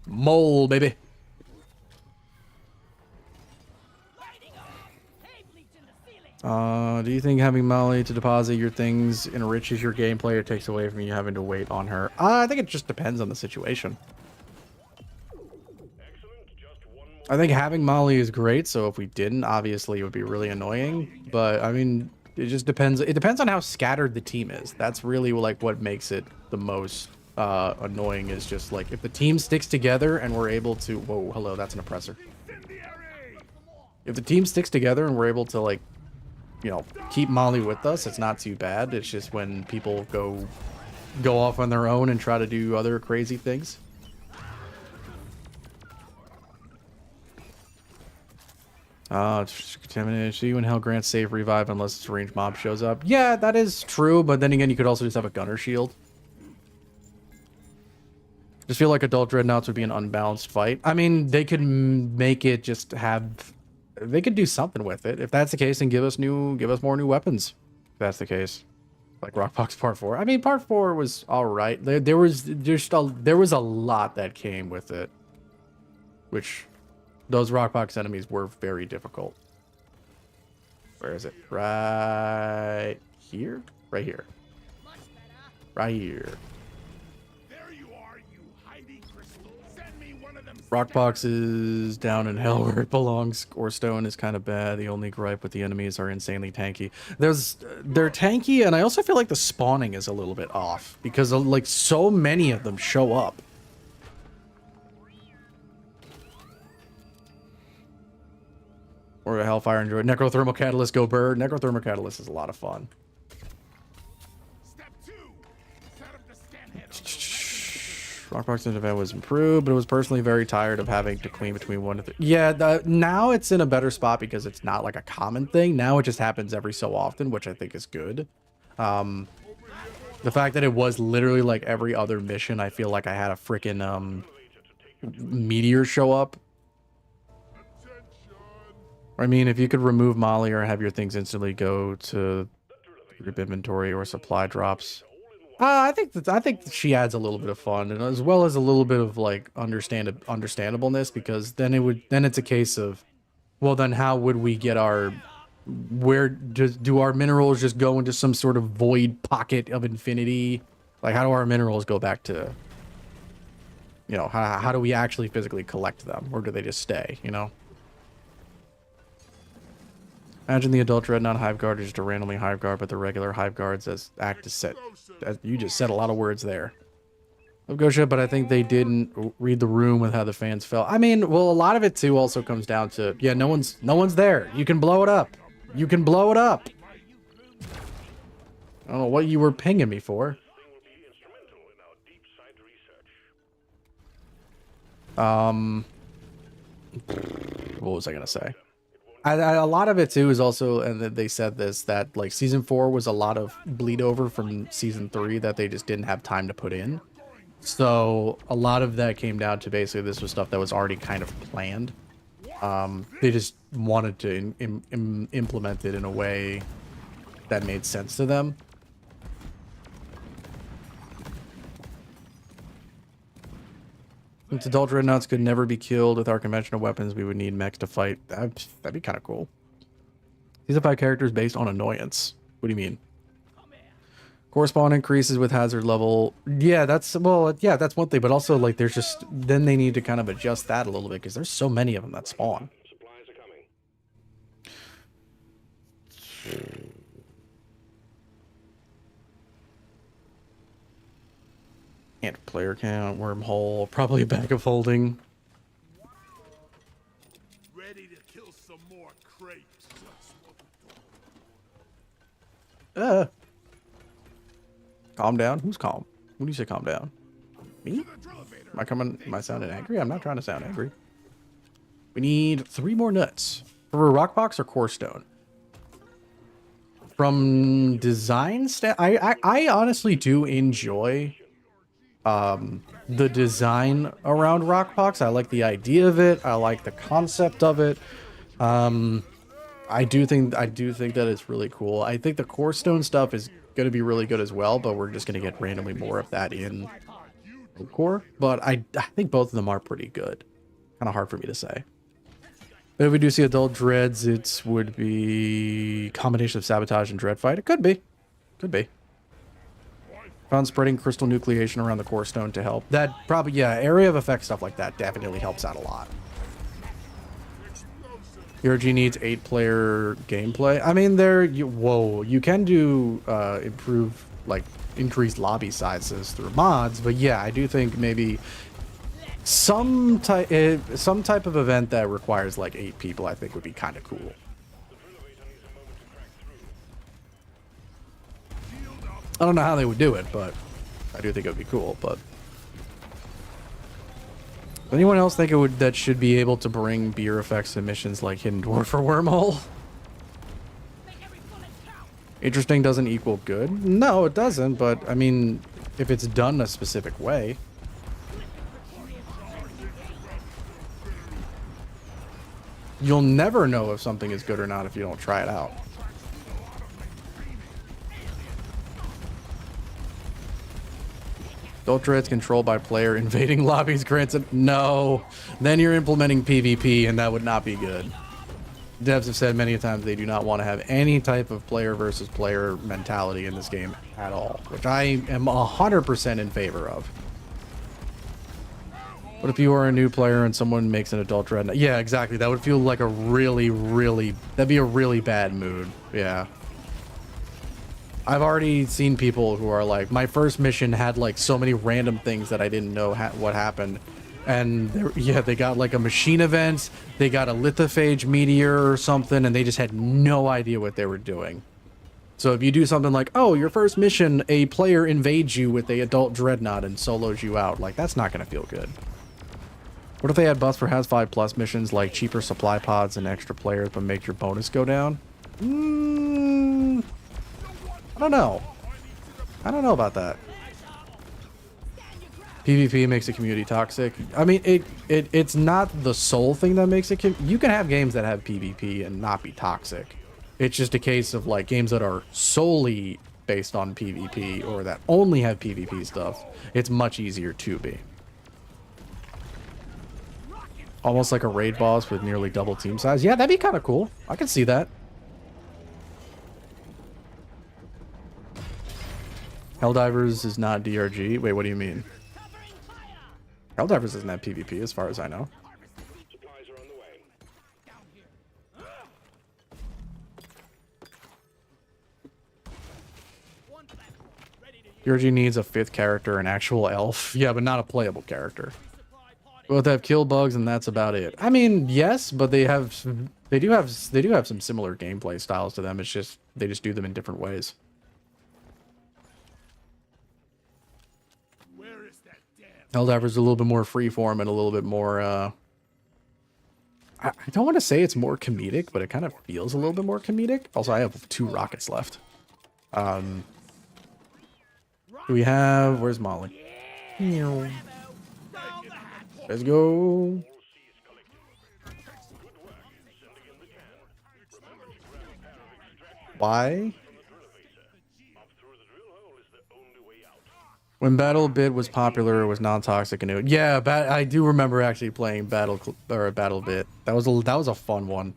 Mole, baby. Do you think having Molly to deposit your things enriches your gameplay or takes away from you having to wait on her? I think it just depends on the situation. I think having Molly is great, so if we didn't, obviously it would be really annoying. But I mean, it just depends. It depends on how scattered the team is. That's really like what makes it the most annoying, is just like if the team sticks together and we're able to. Whoa, hello, that's an oppressor. If the team sticks together and we're able to, like, you know, keep Molly with us, it's not too bad. It's just when people go off on their own and try to do other crazy things. It's contaminated. So you and Hell grant save revive unless it's a ranged mob shows up. Yeah, that is true, but then again, you could also just have a gunner shield. Just feel like adult dreadnoughts would be an unbalanced fight. I mean, they could make it just have. They could do something with it. If that's the case, then give us more new weapons. If that's the case, like Rockbox Part 4. I mean, Part 4 was all right. There was a lot that came with it, which those Rockbox enemies were very difficult. Where is it? Right here? Right here. Right here. There you are, you hiding crystal. Send me one of them. Rockbox is down in hell where it belongs. Gorestone is kind of bad. The only gripe with the enemies are insanely tanky. They're tanky, and I also feel like the spawning is a little bit off because like so many of them show up. Or a Hellfire Enjoy. Necrothermal Catalyst, go bird. Necrothermal Catalyst is a lot of fun. Step 2. Set up the scan head. Rockbox event was improved, but it was personally very tired of having to clean between 1 to 3. Yeah, now it's in a better spot because it's not like a common thing. Now it just happens every so often, which I think is good. The fact that it was literally like every other mission, I feel like I had a freaking meteor show up. I mean, if you could remove Molly or have your things instantly go to group inventory or supply drops. I think she adds a little bit of fun, and as well as a little bit of like understandableness, because then it's a case of, well, then how would we get where do our minerals just go into some sort of void pocket of infinity? Like, how do our minerals go back to, you know, how do we actually physically collect them, or do they just stay, you know? Imagine the adult dreadnought hive guard is just a randomly hive guard, but the regular hive guards act as set. You just said a lot of words there. Gosha, but I think they didn't read the room with how the fans felt. I mean, well, a lot of it too also comes down to, yeah, no one's there. You can blow it up. You can blow it up. I don't know what you were pinging me for. What was I gonna say? A lot of it too is also, and they said this, that like season 4 was a lot of bleed over from season 3 that they just didn't have time to put in. So a lot of that came down to basically this was stuff that was already kind of planned. They just wanted to implement it in a way that made sense to them. Since adult dreadnoughts could never be killed with our conventional weapons, we would need mechs to fight. That'd be kind of cool. Season 5 characters based on annoyance. What do you mean? Correspond increases with hazard level. Yeah, that's one thing, but also like there's just, then they need to kind of adjust that a little bit because there's so many of them that spawn. Supplies are coming. And player count, wormhole, probably a bag of holding. Ready to kill some more crates. Calm down. Who's calm? When do you say calm down? Me? Am I sounding angry? I'm not trying to sound angry. We need 3 more nuts. For a rock box or core stone? From design I honestly do enjoy the design around Rockbox. I like the idea of it. I like the concept of it. I do think that it's really cool. I think the core stone stuff is going to be really good as well, but we're just going to get randomly more of that in core. But I think both of them are pretty good. Kind of hard for me to say. But if we do see adult dreads, it would be combination of sabotage and dread fight. It could be. Could be. Found spreading crystal nucleation around the core stone to help. That probably, yeah, area of effect stuff like that definitely helps out a lot. ERG needs 8-player gameplay. I mean, you can do improve, like, increased lobby sizes through mods, but yeah, I do think maybe some type of event that requires like 8 people, I think would be kind of cool. I don't know how they would do it, but I do think it would be cool. But anyone else think that should be able to bring beer effects to missions like Hidden Dwarf or Wormhole? Interesting doesn't equal good. No, it doesn't. But I mean, if it's done a specific way. You'll never know if something is good or not if you don't try it out. Adult Dread's controlled by player invading lobbies grants it. No. Then you're implementing PvP, and that would not be good. Devs have said many times they do not want to have any type of player versus player mentality in this game at all, which I am 100% in favor of. What if you are a new player and someone makes an Adult Dread? Yeah, exactly. That would feel like a that'd be a really bad mood. Yeah. I've already seen people who are like, my first mission had like so many random things that I didn't know what happened. And they got like a machine event, they got a lithophage meteor or something, and they just had no idea what they were doing. So if you do something like, oh, your first mission, a player invades you with a adult dreadnought and solos you out, like that's not going to feel good. What if they had buffs for Has 5 Plus missions like cheaper supply pods and extra players but make your bonus go down? I don't know. I don't know about that. PvP makes the community toxic. I mean, it's not the sole thing that makes it. You can have games that have PvP and not be toxic. It's just a case of like games that are solely based on PvP or that only have PvP stuff. It's much easier to be. Almost like a raid boss with nearly double team size. Yeah, that'd be kind of cool. I can see that. Helldivers is not DRG. Wait, what do you mean? Helldivers doesn't have PvP as far as I know. Supplies are on the way. DRG needs a 5th character, an actual elf. Yeah, but not a playable character. Both have kill bugs, and that's about it. I mean, yes, but they do have some similar gameplay styles to them. It's just they just do them in different ways. Where is that damn? Helldiver's a little bit more freeform and a little bit more. I don't want to say it's more comedic, but it kind of feels a little bit more comedic. Also, I have 2 rockets left. Do we have? Where's Molly? Let's go. Why? When Battle Bit was popular, it was non-toxic and it. Yeah, I do remember actually playing Battle Bit. That was a fun one.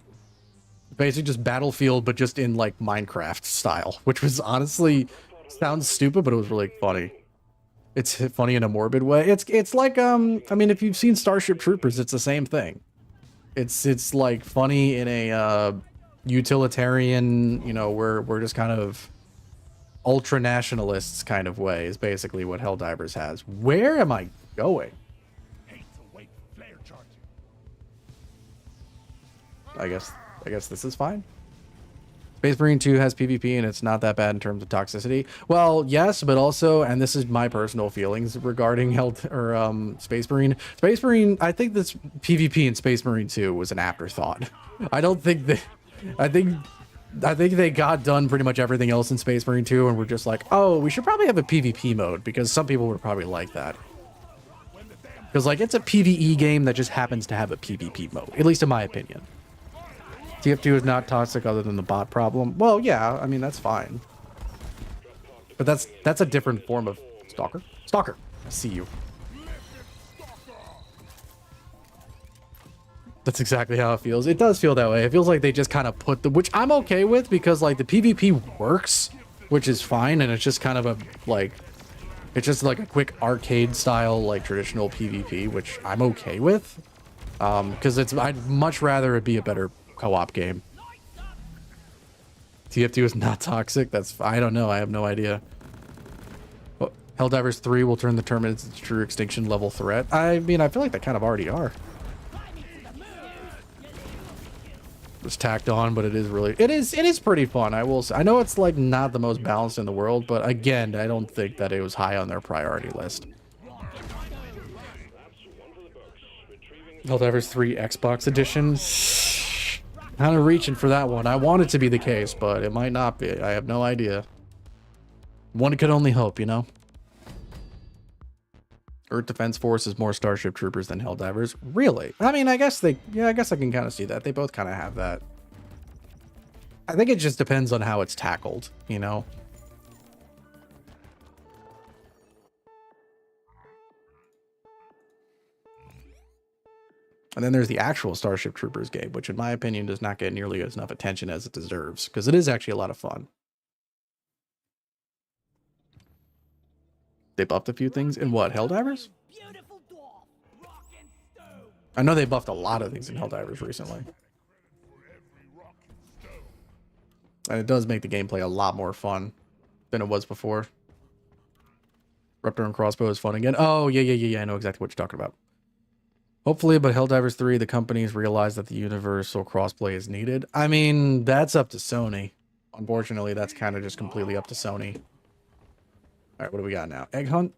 Basically just Battlefield, but just in like Minecraft style, which was honestly sounds stupid, but it was really funny. It's funny in a morbid way. It's like I mean, if you've seen Starship Troopers, it's the same thing. It's like funny in a utilitarian, you know, we're just kind of ultra nationalists kind of way is basically what Helldivers has. Where am I going? Hate to wait for flare charging. I guess this is fine. Space Marine 2 has PvP and it's not that bad in terms of toxicity. Well, yes, but also, and this is my personal feelings regarding Space Marine. Space Marine, I think this PvP in Space Marine 2 was an afterthought. I don't think that. I think they got done pretty much everything else in Space Marine 2 and were just like, oh, we should probably have a PvP mode because some people would probably like that. Because like it's a PvE game that just happens to have a PvP mode, at least in my opinion. TF2 is not toxic other than the bot problem. Well, yeah, I mean, that's fine. But that's a different form of stalker. Stalker, I see you. That's exactly how it feels. It does feel that way. It feels like they just kind of put which I'm okay with because like the PvP works, which is fine. And it's just kind of it's just like a quick arcade style, like traditional PvP, which I'm okay with. Because I'd much rather it be a better co-op game. TF2 is not toxic. I don't know. I have no idea. Oh, Helldivers 3 will turn the terminus into true extinction level threat. I mean, I feel like they kind of already are. It's tacked on, but it is pretty fun. I will say. I know it's like not the most balanced in the world, but again, I don't think that it was high on their priority list. Helldivers 3 Xbox edition. Kind of reaching for that one. I want it to be the case, but it might not be. I have no idea. One could only hope, you know? Earth Defense Force is more Starship Troopers than Helldivers. Really? I mean, I guess I can kind of see that. They both kind of have that. I think it just depends on how it's tackled, you know? And then there's the actual Starship Troopers game, which in my opinion does not get nearly enough attention as it deserves, because it is actually a lot of fun. They buffed a few things in what? Helldivers? I know they buffed a lot of things in Helldivers recently. And it does make the gameplay a lot more fun than it was before. Raptor and Crossbow is fun again. Oh, yeah. I know exactly what you're talking about. Hopefully, but Helldivers 3, the companies realize that the universal crossplay is needed. I mean, that's up to Sony. Unfortunately, that's kind of just completely up to Sony. All right, what do we got now? Egg Hunt?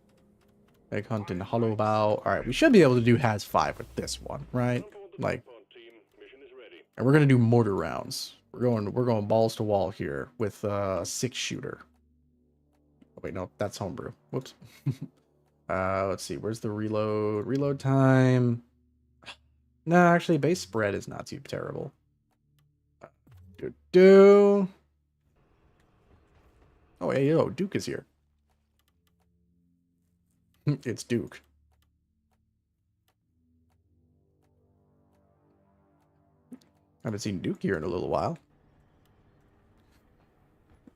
Egg Hunt and Hollow Bow. All right, we should be able to do Has 5 with this one, right? Like, and we're going to do mortar rounds. We're going balls to wall here with a 6-shooter. Oh, wait, no, that's homebrew. Whoops. Let's see. Where's the reload? Reload time. No, actually, base spread is not too terrible. Oh, hey, yo, Duke is here. It's Duke. Haven't seen Duke here in a little while.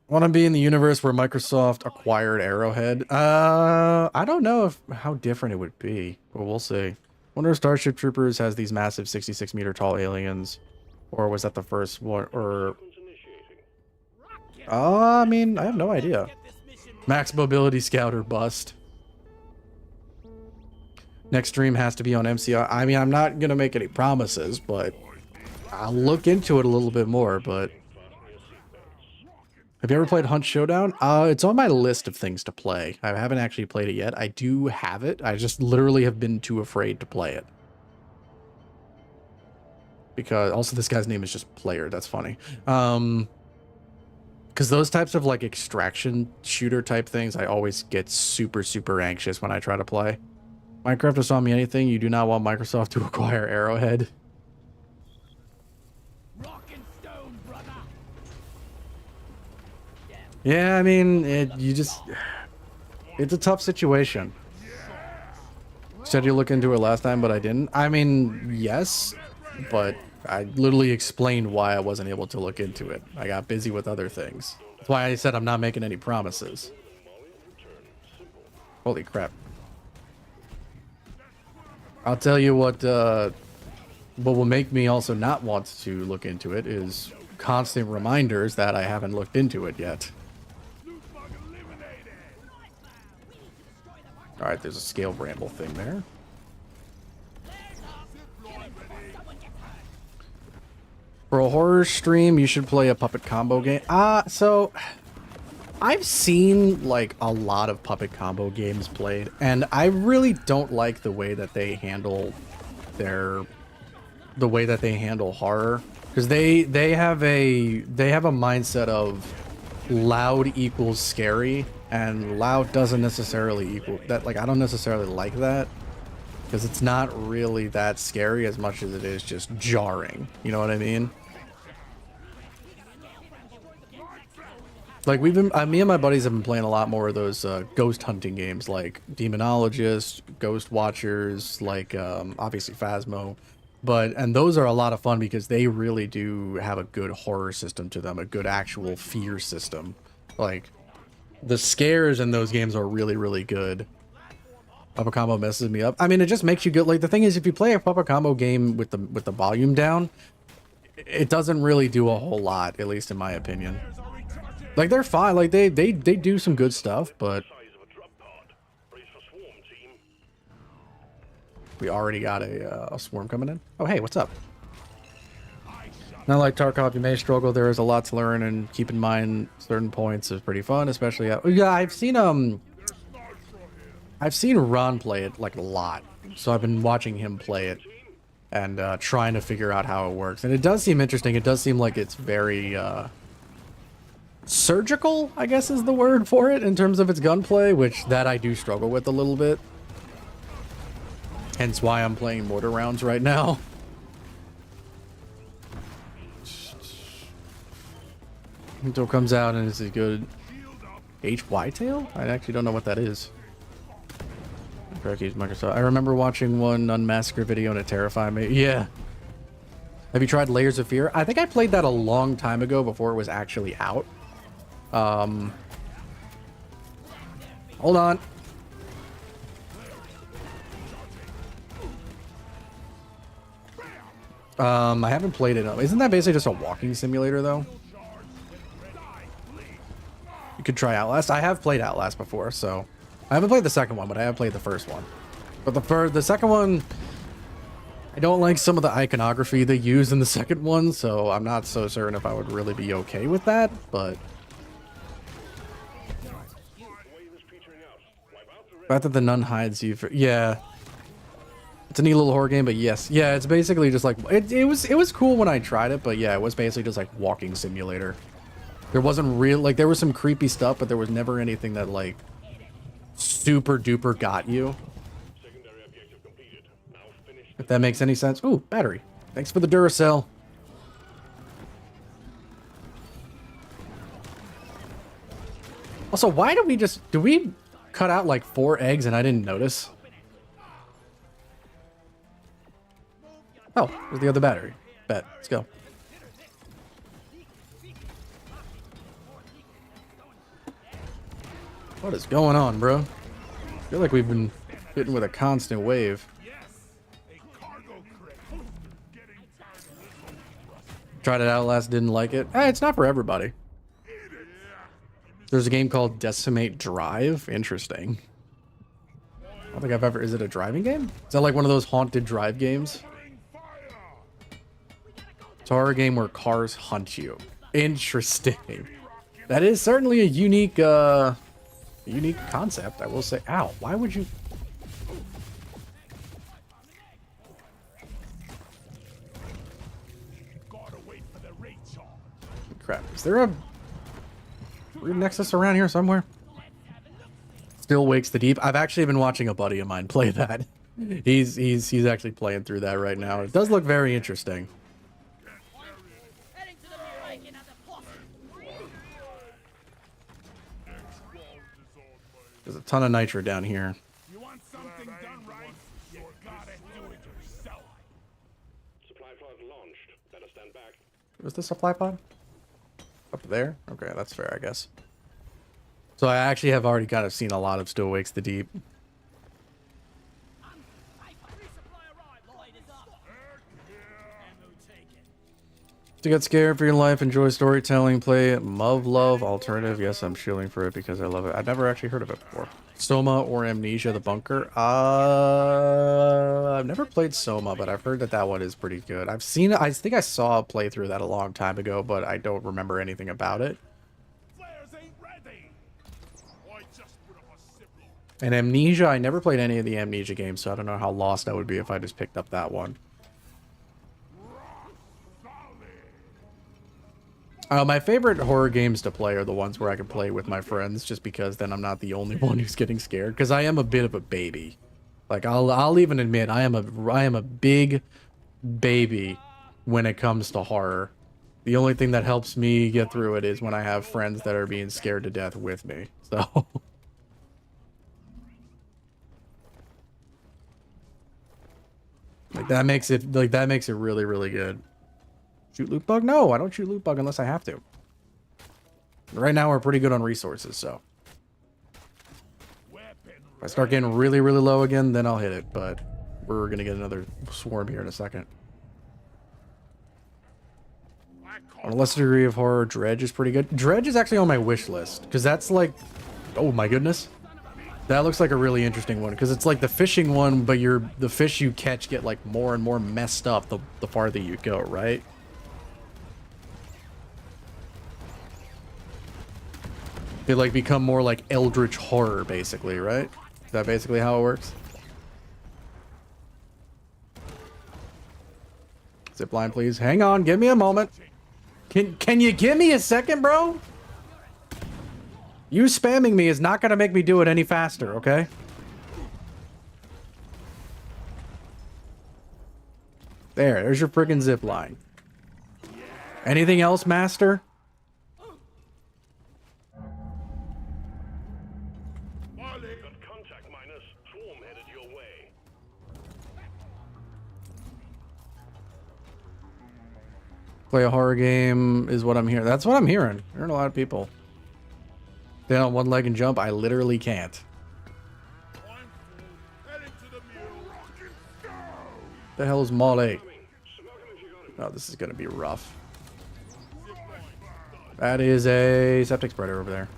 Want to be in the universe where Microsoft acquired Arrowhead? I don't know how different it would be, but we'll see. Wonder if Starship Troopers has these massive 66-meter tall aliens, or was that the first one? Or I mean, I have no idea. Max Mobility Scout or bust. Next stream has to be on MCI. I mean, I'm not gonna make any promises, but I'll look into it a little bit more. But have you ever played Hunt Showdown? It's on my list of things to play. I haven't actually played it yet. I do have it. I just literally have been too afraid to play it. Because also this guy's name is just Player. That's funny. Because those types of like extraction shooter type things, I always get super, super anxious when I try to play. Minecraft has taught me anything. You do not want Microsoft to acquire Arrowhead. Yeah, I mean, it's a tough situation. Said you look into it last time, but I didn't. I mean, yes, but I literally explained why I wasn't able to look into it. I got busy with other things. That's why I said I'm not making any promises. Holy crap. I'll tell you what will make me also not want to look into it is constant reminders that I haven't looked into it yet. Alright, there's a scale bramble thing there. For a horror stream, you should play a puppet combo game. So I've seen like a lot of puppet combo games played, and I really don't like the way that they handle horror, because they have a mindset of loud equals scary, and loud doesn't necessarily equal that. Like, I don't necessarily like that, because it's not really that scary as much as it is just jarring. You know what I mean? Like, me and my buddies have been playing a lot more of those ghost hunting games, like Demonologist, Ghost Watchers, like obviously Phasmo, and those are a lot of fun because they really do have a good horror system to them, a good actual fear system. Like, the scares in those games are really, really good. Puppet Combo messes me up. I mean, it just makes you good. Like, the thing is, if you play a Puppet Combo game with the volume down, it doesn't really do a whole lot, at least in my opinion. Like, they're fine. Like, they do some good stuff, but Size of a drop pod. Brace for swarm, team. we already got a swarm coming in. Oh, hey, what's up? Not like Tarkov, you may struggle. There is a lot to learn, and keep in mind certain points is pretty fun, especially. Yeah, I've seen Ron play it like a lot, so I've been watching him play it and trying to figure out how it works. And it does seem interesting. It does seem like it's very surgical, I guess is the word for it, in terms of its gunplay, which that I do struggle with a little bit. Hence why I'm playing mortar rounds right now. Until it comes out and it's a good HY tail? I actually don't know what that is. Microsoft. I remember watching one Unmassacre video and it terrified me. Yeah. Have you tried Layers of Fear? I think I played that a long time ago before it was actually out. Hold on. I haven't played it. Isn't that basically just a walking simulator though? You could try Outlast. I have played Outlast before, so I haven't played the second one, but I have played the first one. But the second one, I don't like some of the iconography they use in the second one, so I'm not so certain if I would really be okay with that, but the fact that the nun hides you for, yeah. It's a neat little horror game, but yes. Yeah, it's basically just like it was cool when I tried it, but yeah, it was basically just like walking simulator. There wasn't real, like, there was some creepy stuff, but there was never anything that, like, super duper got you. Secondary objective completed. Now finish. If that makes any sense. Ooh, battery. Thanks for the Duracell. Also, why do we cut out, like, 4 eggs and I didn't notice? Oh, there's the other battery. Bet. Let's go. What is going on, bro? I feel like we've been hitting with a constant wave. Tried it out last, didn't like it. It's not for everybody. There's a game called Decimate Drive. Interesting. I don't think I've ever... Is it a driving game? Is that like one of those haunted drive games? It's a horror game where cars hunt you. Interesting. That is certainly a unique concept, I will say. Ow, why would you... Crap, is there a weird nexus around here somewhere? Still Wakes the Deep. I've actually been watching a buddy of mine play that. He's actually playing through that right now. It does look very interesting. Heading to the break in at the port. There's a ton of nitro down here. You want something done right? You gotta do it yourself. Supply pod launched. Better stand back. Was the supply pod? Up there? Okay, that's fair, I guess. So I actually have already kind of seen a lot of Still Wakes the Deep. To get scared for your life, enjoy storytelling, play Muv Love Alternative. Yes, I'm shielding for it because I love it. I've never actually heard of it before. Soma or Amnesia the Bunker. I've never played Soma, but I've heard that that one is pretty good. I've seen it. I think I saw a playthrough of that a long time ago, but I don't remember anything about it. Flares ain't ready. I just put up a sip. And Amnesia, I never played any of the Amnesia games, so I don't know how lost I would be if I just picked up that one. My favorite horror games to play are the ones where I can play with my friends, just because then I'm not the only one who's getting scared. Because I am a bit of a baby. Like I'll even admit I am a big baby when it comes to horror. The only thing that helps me get through it is when I have friends that are being scared to death with me. So that makes it really, really good. Shoot loot bug? No, I don't shoot loot bug unless I have to. Right now we're pretty good on resources, so if I start getting really, really low again, then I'll hit it, but we're gonna get another swarm here in a second. On a lesser degree of horror, Dredge is pretty good. Dredge is actually on my wish list because that's like, oh my goodness, that looks like a really interesting one because it's like the fishing one, but the fish you catch get like more and more messed up the farther you go, right? They like become more like eldritch horror, basically, right? Is that basically how it works? Zipline, please. Hang on, give me a moment. Can you give me a second, bro? You spamming me is not gonna make me do it any faster, okay? There's your friggin' zip line. Anything else, master? Got contact, miners. Swarm headed your way. Play a horror game is what I'm hearing. That's what I'm hearing. I'm hearing a lot of people. Stand on one leg and jump. I literally can't. The hell is Molly? Oh, this is gonna be rough. That is a septic spreader over there.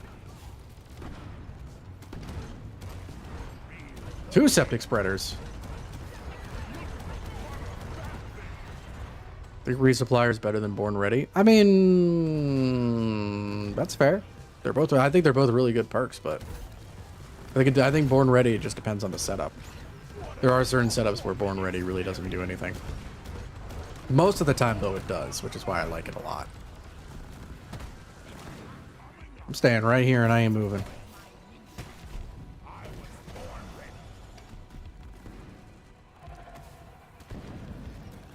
2 septic spreaders. The resupply is better than Born Ready. I mean, that's fair. They're both. I think they're both really good perks, but I think Born Ready just depends on the setup. There are certain setups where Born Ready really doesn't do anything. Most of the time, though, it does, which is why I like it a lot. I'm staying right here and I ain't moving.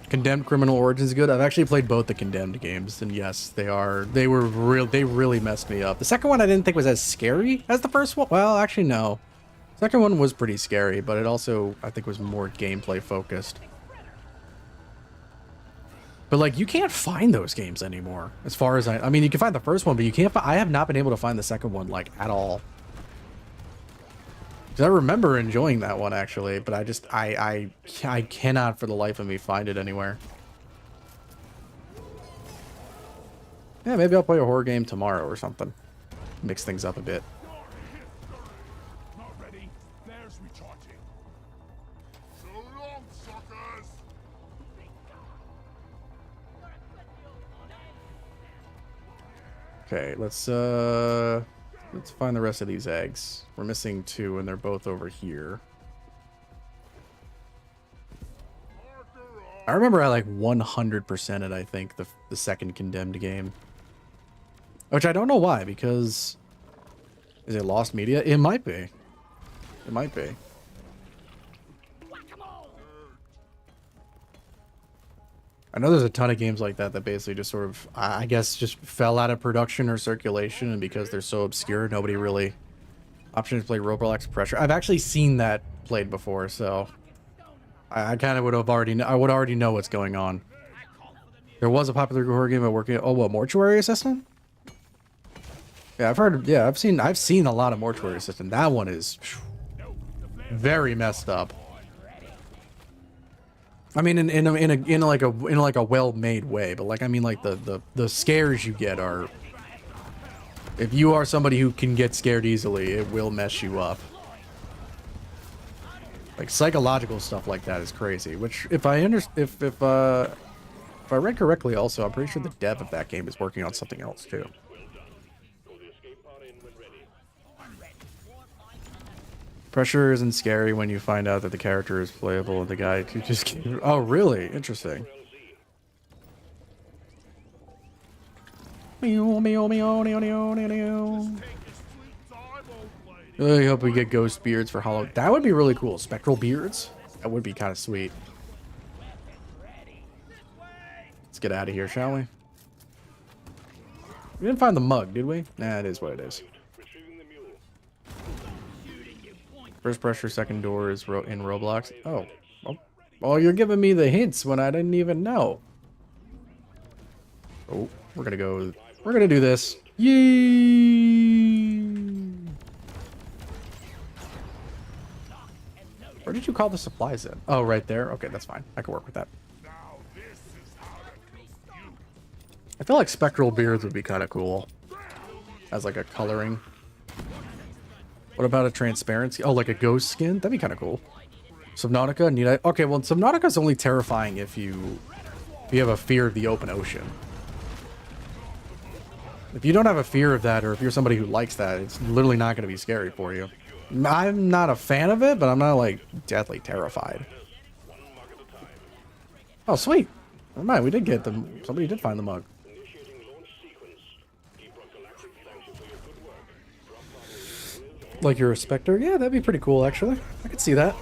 Condemned Criminal Origins is good. I've actually played both the Condemned games, and yes, they really messed me up. The second one I didn't think was as scary as the first one. Well, actually no. The second one was pretty scary, but it also I think was more gameplay focused. But like you can't find those games anymore. As far as I mean, you can find the first one, but you can't I have not been able to find the second one like at all. I remember enjoying that one actually, but I cannot for the life of me find it anywhere. Yeah, maybe I'll play a horror game tomorrow or something. Mix things up a bit. Not ready. There's recharging. So long, suckers. Okay, let's find the rest of these eggs. We're missing 2 and they're both over here. I remember I like 100% it, I think, the second Condemned game. Which I don't know why, because is it lost media? It might be. It might be. I know there's a ton of games like that that basically just sort of, I guess, just fell out of production or circulation, and because they're so obscure, nobody really option to play Roblox Pressure. I've actually seen that played before, so I kind of would have already, I would already know what's going on. There was a popular horror game about working. Oh, what, Mortuary Assistant? Yeah, I've heard. Yeah, I've seen a lot of Mortuary Assistant. That one is very messed up. I mean, in like a well-made way, but like I mean, like the scares you get are, if you are somebody who can get scared easily, it will mess you up. Like psychological stuff like that is crazy. Which, if I read correctly, also I'm pretty sure the dev of that game is working on something else too. Pressure isn't scary when you find out that the character is playable and the guy who just... Oh, really? Interesting. I hope we get ghost beards for Hollow. That would be really cool. Spectral beards? That would be kind of sweet. Let's get out of here, shall we? We didn't find the mug, did we? Nah, it is what it is. First pressure, second door is in Roblox. Oh. Oh, you're giving me the hints when I didn't even know. Oh, we're gonna go. We're gonna do this. Yee! Where did you call the supplies in? Oh, right there. Okay, that's fine. I can work with that. I feel like spectral beards would be kind of cool as like a coloring. What about a transparency? Oh, like a ghost skin? That'd be kind of cool. Subnautica, need I? Okay, well, Subnautica's only terrifying if you have a fear of the open ocean. If you don't have a fear of that, or if you're somebody who likes that, it's literally not going to be scary for you. I'm not a fan of it, but I'm not like deathly terrified. Oh, sweet. Never mind, we did get them. Somebody did find the mug. Initiating launch sequence. Deep Rock Galactic thanks you for your good work. Drop pod will Like you're a Spectre? Yeah, that'd be pretty cool, actually. I could see that.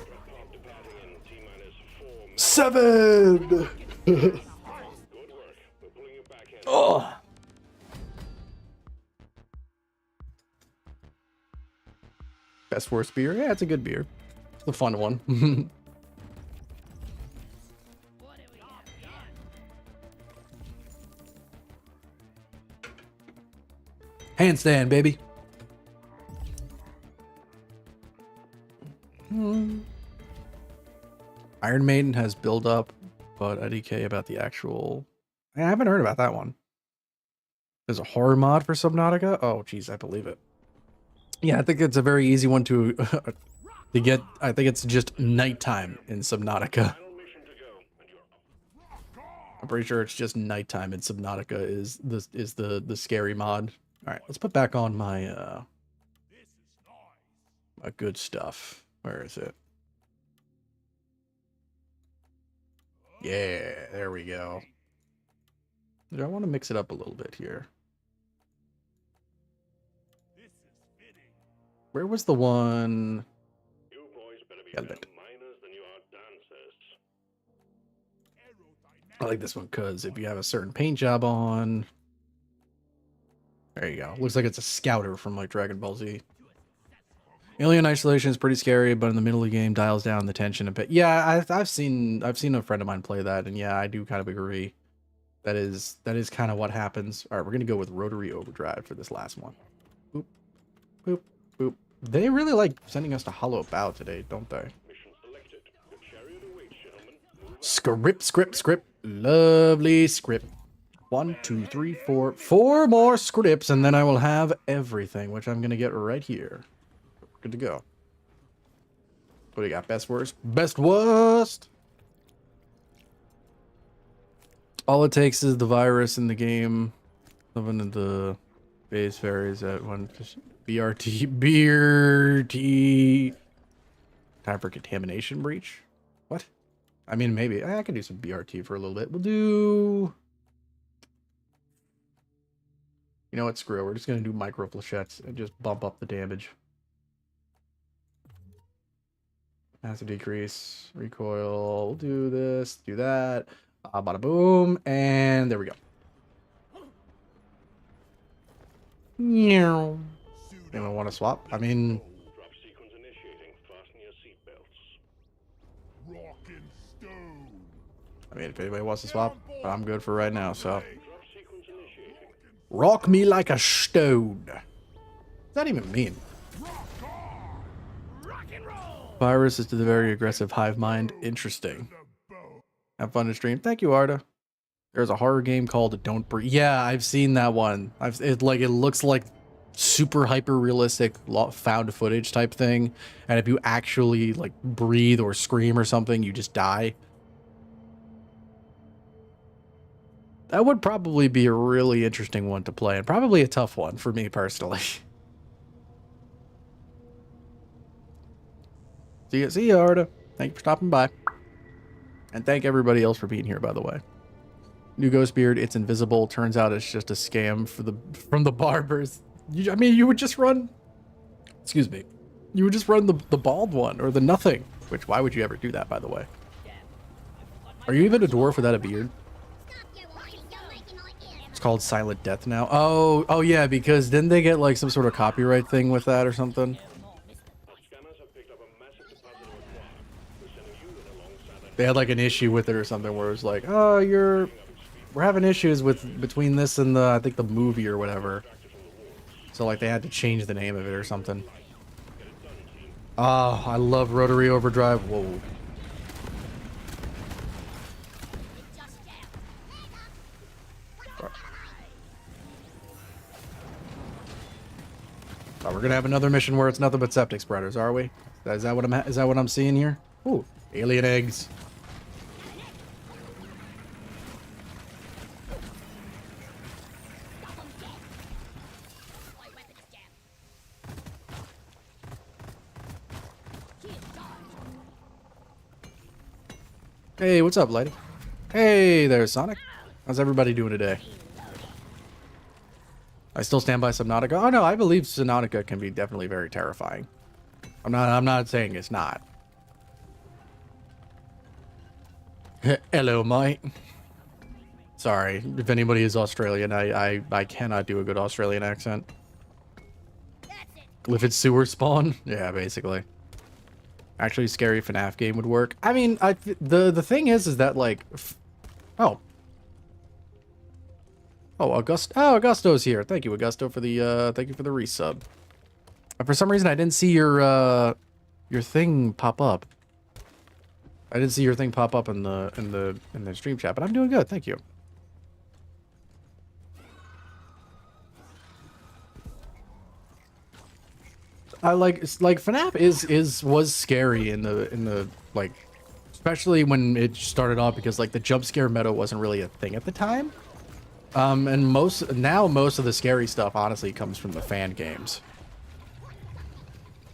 departing in T-minus 4 7! Good work. We're pulling you back in. Oh. Best worst beer? Yeah, it's a good beer. It's a fun one. Handstand, baby. Iron Maiden has build up, but IDK about the actual... I haven't heard about that one. There's a horror mod for Subnautica? Oh, geez, I believe it. Yeah, I think it's a very easy one to get. I think it's just nighttime in Subnautica. Final mission to go, and you're I'm pretty sure it's just nighttime in Subnautica is the scary mod. All right, let's put back on my my good stuff. Where is it? Yeah, there we go. I want to mix it up a little bit here. Where was the one? You boys better be Got better it. miners than you are dancers. I like this one because if you have a certain paint job on, there you go. Looks like it's a scouter from like Dragon Ball Z. Alien Isolation is pretty scary, but in the middle of the game dials down the tension a bit. Yeah, I've seen a friend of mine play that, and yeah, I do kind of agree. That is kind of what happens. All right, we're gonna go with Rotary Overdrive for this last one. Boop, boop, boop. They really like sending us to Hollow Bow today, don't they? Mission selected. Your chariot awaits, gentlemen. Move Script, script, script. Lovely script. 1, 2, 3, 4. 4 more scripts, and then I will have everything, which I'm gonna get right here. Good to go. What do you got? Best worst? Best worst! All it takes is the virus in the game. Something in the base varies at one. BRT. Time for contamination breach? What? I mean, maybe. I could do some BRT for a little bit. We'll do... You know what? Screw it. We're just going to do micro flechettes and just bump up the damage. Massive decrease. Recoil. We'll do this. Do that. Bada boom. And there we go. Meow. Anyone want to swap? I mean... drop sequence initiating. Fasten your seatbelts. Rock and stone. if anybody wants to swap, I'm good for right now, so... Drop sequence initiating. Rock me like a stone. What does that even mean? Rock and roll! Virus is to the very aggressive hive mind. Interesting. Have fun to stream. Thank you, Arda. There's a horror game called Don't Breathe. Yeah, I've seen that one. It looks like super hyper realistic found footage type thing, and if you actually like breathe or scream or something, you just die. That would probably be a really interesting one to play, and probably a tough one for me personally. See ya, Arda. Thank you for stopping by. And thank everybody else for being here, by the way. New Ghost Beard, it's invisible. Turns out it's just a scam from the barbers. I mean, you would just run... Excuse me. You would just run the bald one, or the nothing. Which, why would you ever do that, by the way? Are you even a dwarf without a beard? It's called Silent Death now. Oh yeah, because didn't they get like some sort of copyright thing with that or something? Scanners have picked up a massive deposit of aqua. We're sending you in alongside that. They had like an issue with it or something where it was like, oh, we're having issues between this and I think the movie or whatever. So like they had to change the name of it or something. Oh, I love Rotary Overdrive. Whoa. Oh, we're gonna have another mission where it's nothing but septic spreaders, are we? Is that what I'm seeing here? Ooh, alien eggs. Hey, what's up, lady? Hey there, Sonic. How's everybody doing today? I still stand by Subnautica. Oh no, I believe Subnautica can be definitely very terrifying. I'm not saying it's not. Hello, mate. Sorry, if anybody is Australian, I cannot do a good Australian accent. If it's sewer spawn, yeah, basically. Actually, scary FNAF game would work. I mean, the thing is that like, oh, Augusto's here. Thank you, Augusto, for the resub. For some reason, I didn't see your thing pop up. I didn't see your thing pop up in the stream chat, but I'm doing good. Thank you. I like FNAF was scary in the like, especially when it started off, because like the jump scare meta wasn't really a thing at the time. And most of the scary stuff honestly comes from the fan games.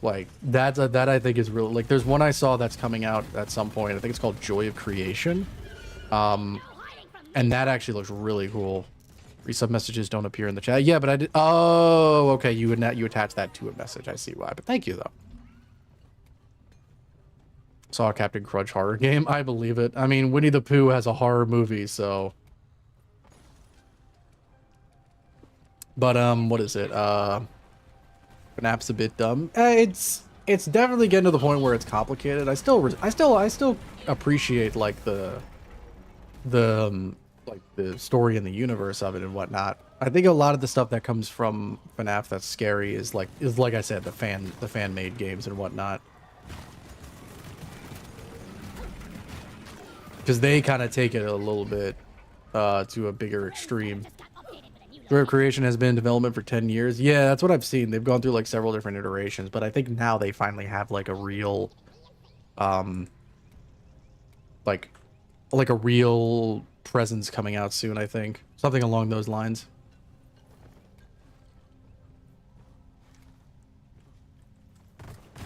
Like that I think is real. Like there's one I saw that's coming out at some point. I think it's called Joy of Creation. And that actually looks really cool. Resub messages don't appear in the chat. Yeah, but I did. Oh, okay. You attach that to a message. I see why. But thank you though. Saw a Captain Crunch horror game. I believe it. I mean, Winnie the Pooh has a horror movie, so. But what is it? FNAF's a bit dumb. It's definitely getting to the point where it's complicated. I still appreciate like the story and the universe of it and whatnot. I think a lot of the stuff that comes from FNAF that's scary is like I said, the fan made games and whatnot. Because they kind of take it a little bit to a bigger extreme. Joy of Creation has been in development for 10 years. Yeah, that's what I've seen. They've gone through like several different iterations, but I think now they finally have like a real like a real presence coming out soon, I think. Something along those lines.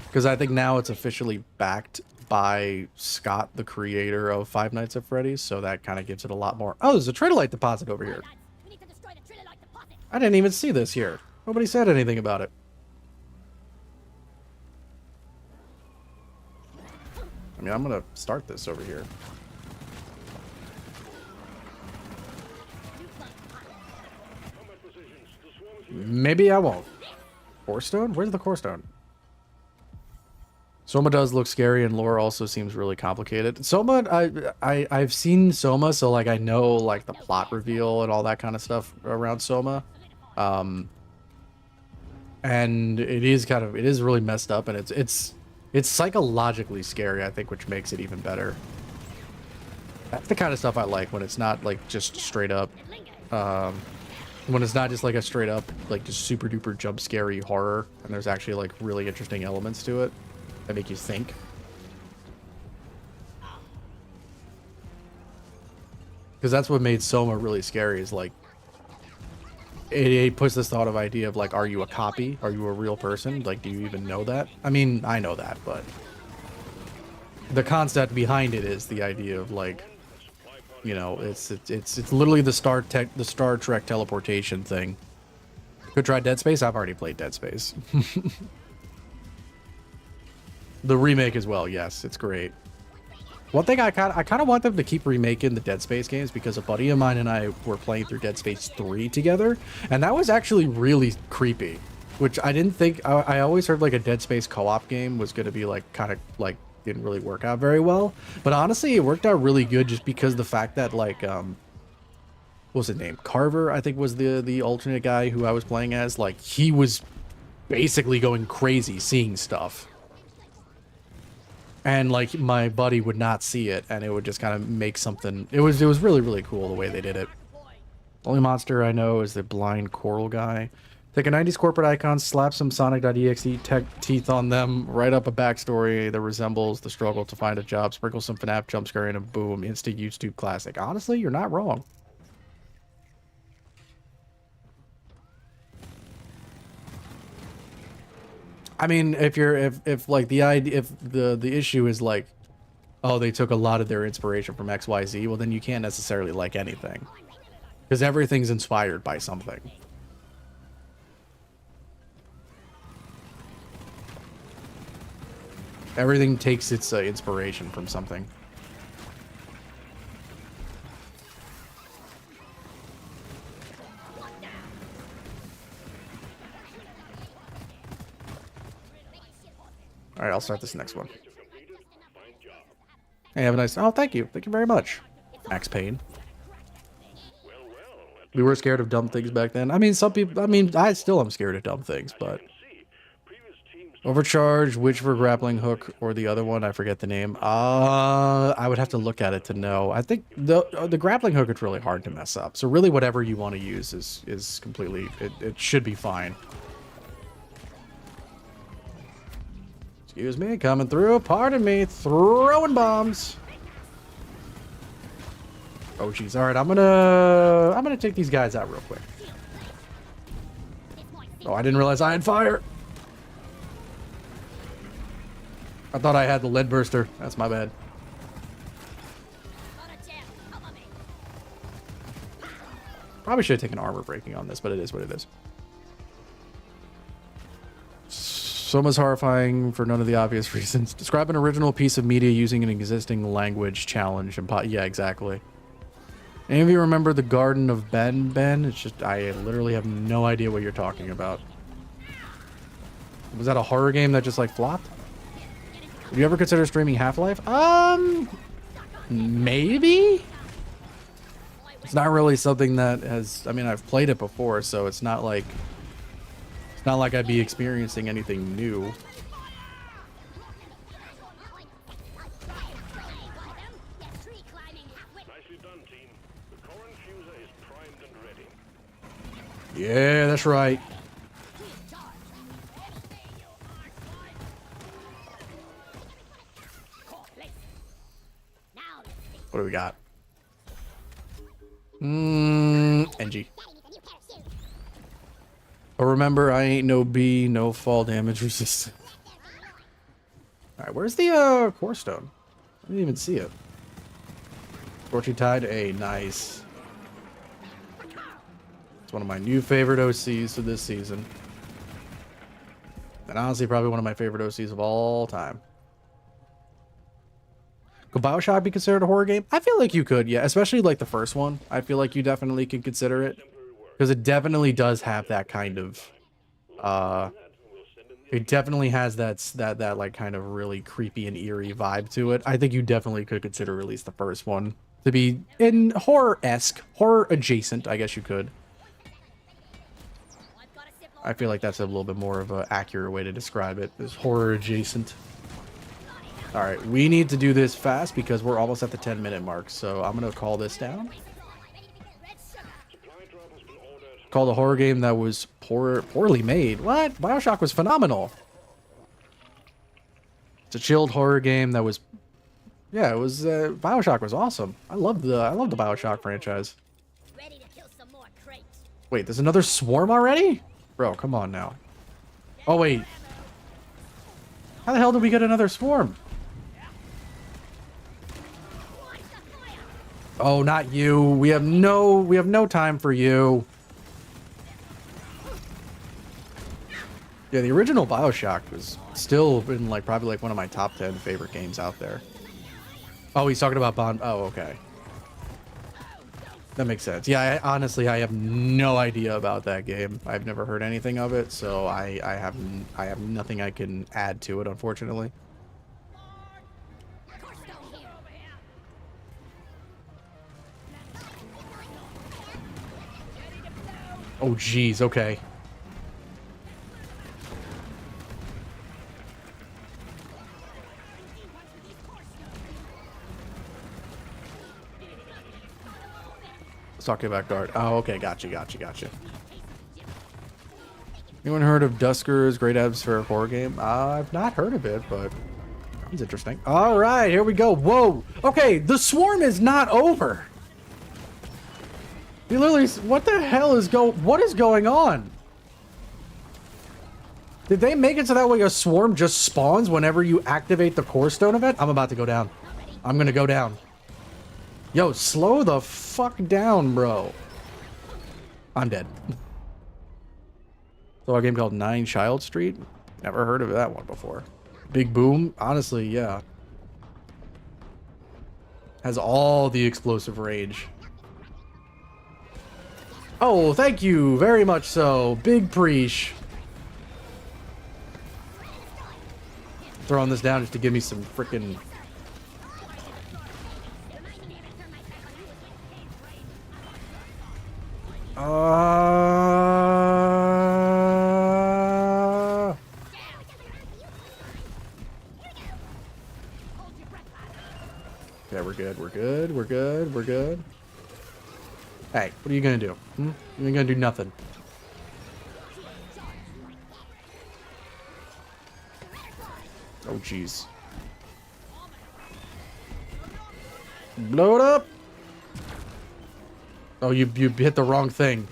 Because I think now it's officially backed by Scott, the creator of Five Nights at Freddy's, so that kind of gives it a lot more. Oh, there's a Trilolite deposit over here. I didn't even see this here. Nobody said anything about it. I mean, I'm gonna start this over here. Maybe I won't. Core stone? Where's the core stone? Soma does look scary, and lore also seems really complicated. Soma, I've seen Soma, so like I know like the plot reveal and all that kind of stuff around Soma. And it is really messed up, and it's psychologically scary, I think, which makes it even better. That's the kind of stuff I like, when it's not like just straight up when it's not just like a straight up like just super duper jump scary horror, and there's actually like really interesting elements to it that make you think. Because that's what made Soma really scary, is like it puts this thought of idea of like, are you a copy? Are you a real person? Like, do you even know that? I mean, I know that, but the concept behind it is the idea of like, you know, it's literally the Star Trek teleportation thing. Could try Dead Space. I've already played Dead Space. The remake as well. Yes, it's great. One thing I kind of want them to keep remaking the Dead Space games, because a buddy of mine and I were playing through Dead Space 3 together, and that was actually really creepy, which I didn't think. I always heard like a Dead Space co-op game was going to be like kind of like didn't really work out very well, but honestly it worked out really good, just because the fact that like what was his name, Carver, I think, was the alternate guy who I was playing as. Like, he was basically going crazy seeing stuff, and like my buddy would not see it, and it would just kind of make something. It was really, really cool the way they did it. The only monster I know is the blind coral guy. Take a 90s corporate icon, slap some Sonic.exe tech teeth on them, write up a backstory that resembles the struggle to find a job, sprinkle some FNAF jump scare in, and boom, instant YouTube classic. Honestly, you're not wrong. I mean, if like the idea, if the issue is like, oh, they took a lot of their inspiration from XYZ, well, then you can't necessarily like anything. Because everything's inspired by something. Everything takes its inspiration from something. All right, I'll start this next one. Hey, have a nice... Oh, thank you. Thank you very much. Max Payne. We were scared of dumb things back then. I mean, some people... I mean, I still am scared of dumb things, but... Overcharge, which for grappling hook, or the other one, I forget the name. I would have to look at it to know. I think the grappling hook is really hard to mess up. So really whatever you want to use is completely... It should be fine. Excuse me, coming through. Pardon me, throwing bombs. Oh jeez. All right, I'm gonna take these guys out real quick. Oh, I didn't realize I had fire. I thought I had the lead burster. That's my bad. Probably should have taken armor breaking on this, but it is what it is. So much horrifying for none of the obvious reasons. Describe an original piece of media using an existing language challenge. And yeah, exactly. Any of you remember the Garden of Ben? It's just, I literally have no idea what you're talking about. Was that a horror game that just like flopped? Would you ever consider streaming Half-Life? Maybe? It's not really something that has, I mean, I've played it before, so it's not like I'd be experiencing anything new. Nicely done, team. The core infuser is primed and ready. Yeah, that's right. What do we got? NG. But remember, I ain't no bee, no fall damage resistant. Alright, where's the core stone? I didn't even see it. Scorching Tide, A, nice. It's one of my new favorite OCs for this season. And honestly, probably one of my favorite OCs of all time. Could BioShock be considered a horror game? I feel like you could, yeah. Especially like the first one. I feel like you definitely could consider it. Because it definitely does have that kind of... it definitely has that like kind of really creepy and eerie vibe to it. I think you definitely could consider at least the first one to be in horror-esque, horror-adjacent, I guess you could. I feel like that's a little bit more of an accurate way to describe it, is horror-adjacent. Alright, we need to do this fast because we're almost at the 10-minute mark, so I'm going to call this down. Called a horror game that was poorly made. What? BioShock was phenomenal. It's a chilled horror game that was... Yeah, it was... BioShock was awesome. I love the BioShock franchise. Wait, there's another swarm already? Bro, come on now. Oh, wait. How the hell did we get another swarm? Oh, not you. We have no time for you. Yeah, the original BioShock was still been like probably like one of my top 10 favorite games out there. Oh, he's talking about Bond. Oh, okay. That makes sense. Yeah, honestly, I have no idea about that game. I've never heard anything of it, so I have nothing I can add to it, unfortunately. Oh, geez. Okay. Talking about guard. Oh, okay. Gotcha. Anyone heard of Dusker's Great Atmospheric Horror Game? I've not heard of it, but it's interesting. All right, here we go. Whoa. Okay, the swarm is not over. You literally, what the hell is what is going on? Did they make it so that way a swarm just spawns whenever you activate the core stone event? I'm about to go down. I'm gonna go down. Yo, slow the fuck down, bro. I'm dead. So a game called Nine Child Street? Never heard of that one before. Big Boom? Honestly, yeah. Has all the explosive rage. Oh, thank you very much so. Big Preach. Throwing this down just to give me some freaking... Okay, we're good, we're good, we're good, we're good. Hey, what are you gonna do? Hmm? You're gonna do nothing. Oh, jeez. Blow it up! Oh, you hit the wrong thing.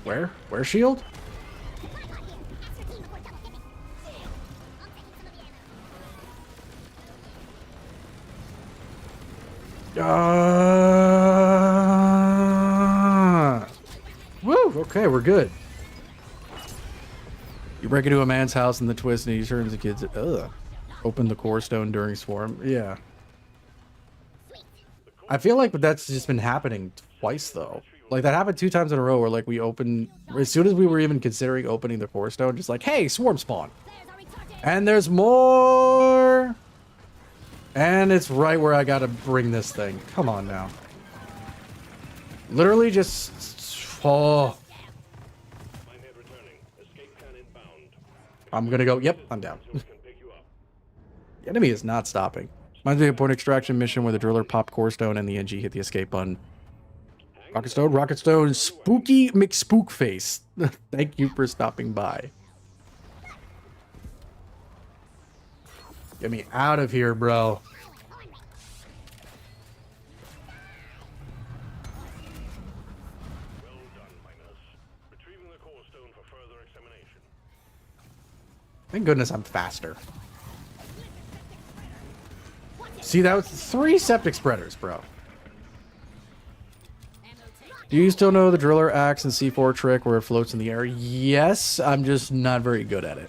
Where? Where shield? Woo! Okay, we're good. You break into a man's house in the twist and he turns the kids. Ugh. Open the core stone during swarm. Yeah. I feel like that's just been happening twice though. Like that happened 2 times in a row where like we opened as soon as we were even considering opening the core stone, just like, hey, swarm spawn. And there's more. And it's right where I gotta bring this thing. Come on now. Literally just... Oh. I'm gonna go... Yep, I'm down. The enemy is not stopping. Reminds me of a point extraction mission where the driller popped core stone and the NG hit the escape button. Rocket Stone, Spooky McSpookface. Thank you for stopping by. Get me out of here, bro. Well done, miners. Retrieving the core stone for further examination. Thank goodness I'm faster. See, that was 3 septic spreaders, bro. Do you still know the driller axe and C4 trick where it floats in the air? Yes, I'm just not very good at it.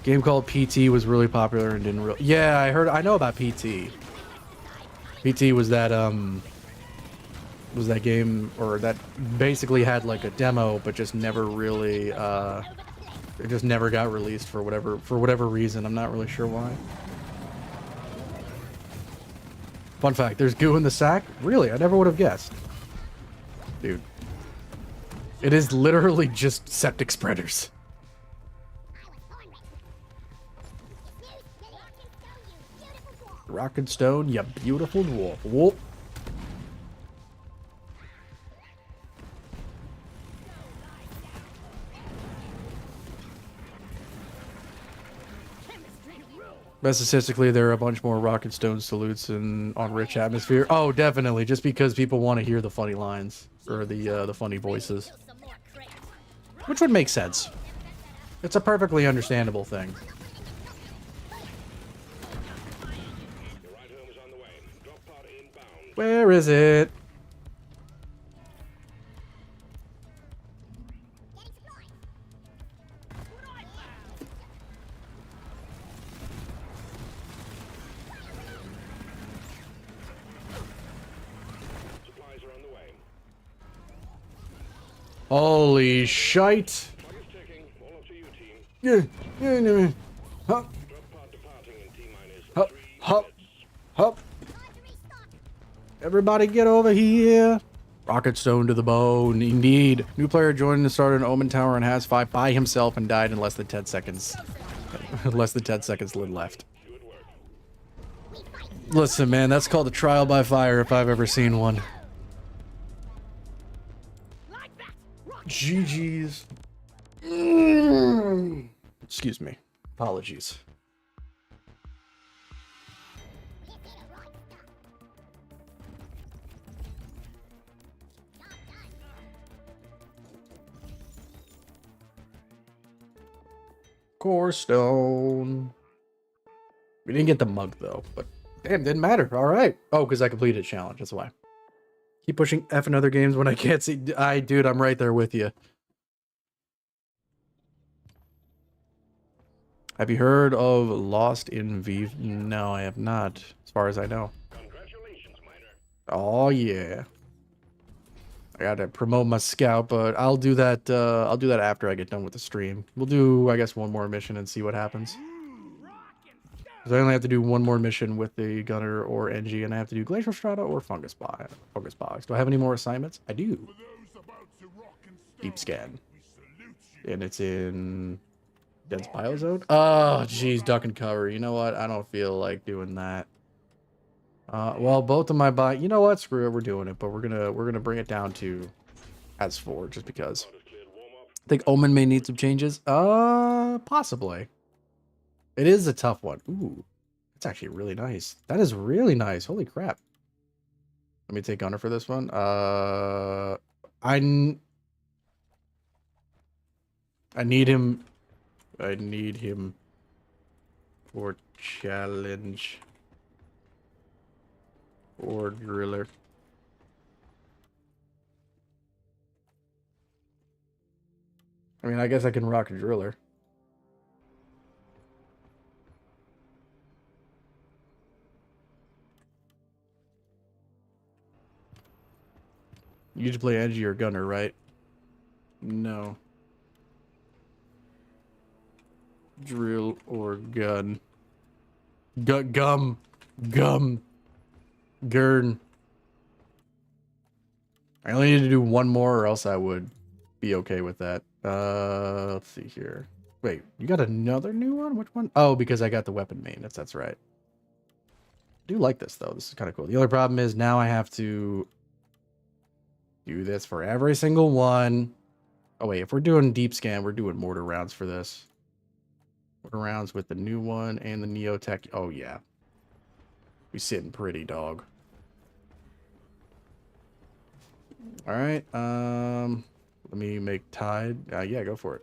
Game called PT was really popular and didn't really... Yeah, I know about PT. PT was that game, or that basically had like a demo, but just never really, it just never got released for whatever reason. I'm not really sure why. Fun fact, there's goo in the sack? Really? I never would have guessed. Dude. It is literally just septic spreaders. Rock and stone, you beautiful dwarf. Whoop. But statistically, there are a bunch more rocket stone salutes on Rich Atmosphere. Oh, definitely, just because people want to hear the funny lines or the funny voices, which would make sense. It's a perfectly understandable thing. Where is it? Supplies are on the way. Holy shite! Clock is ticking. All up to you, team. Yeah. Hup, Drop pod departing in T-minus hup, 3 hup, minutes. hup. Everybody get over here. Rocket stone to the bone, indeed. New player joined and started an Omen Tower and has 5 by himself and died in less than 10 seconds. Less than 10 seconds left. Good work. Listen, man, that's called a trial by fire if I've ever seen one. Like that. Rock. GG's. Excuse me. Apologies. Core stone. We didn't get the mug though, but damn, didn't matter. All right. Oh, because I completed a challenge. That's why. Keep pushing F in other games when I can't see. Dude, I'm right there with you. Have you heard of Lost in Vive? No, I have not, as far as I know. Congratulations, Miner. Oh yeah. I gotta promote my scout, but I'll do that. I'll do that after I get done with the stream. We'll do, I guess, one more mission and see what happens. Because I only have to do one more mission with the gunner or NG, and I have to do Glacial Strata or Fungus Box. Do I have any more assignments? I do. Deep scan, and it's in dense biozone. Oh, geez, duck and cover. You know what? I don't feel like doing that. Well, both of my you know what? Screw it, we're doing it, but we're gonna bring it down to as 4 just because. I think Omen may need some changes. Possibly. It is a tough one. Ooh, it's actually really nice. That is really nice. Holy crap. Let me take Gunner for this one. I need him. I need him for challenge. Or driller. I mean, I guess I can rock a driller. You just play Edgy or Gunner, right? No. Drill or gun. Gum. Gurn. I only need to do one more or else I would be okay with that. Let's see here. Wait, you got another new one? Which one? Oh, because I got the weapon main. That's right. I do like this though. This is kind of cool. The only problem is now I have to do this for every single one. Oh wait, if we're doing deep scan, we're doing mortar rounds for this. Mortar rounds with the new one and the Neotech. Oh yeah. We sitting pretty, dog. All right. Let me make Tide. Yeah, go for it.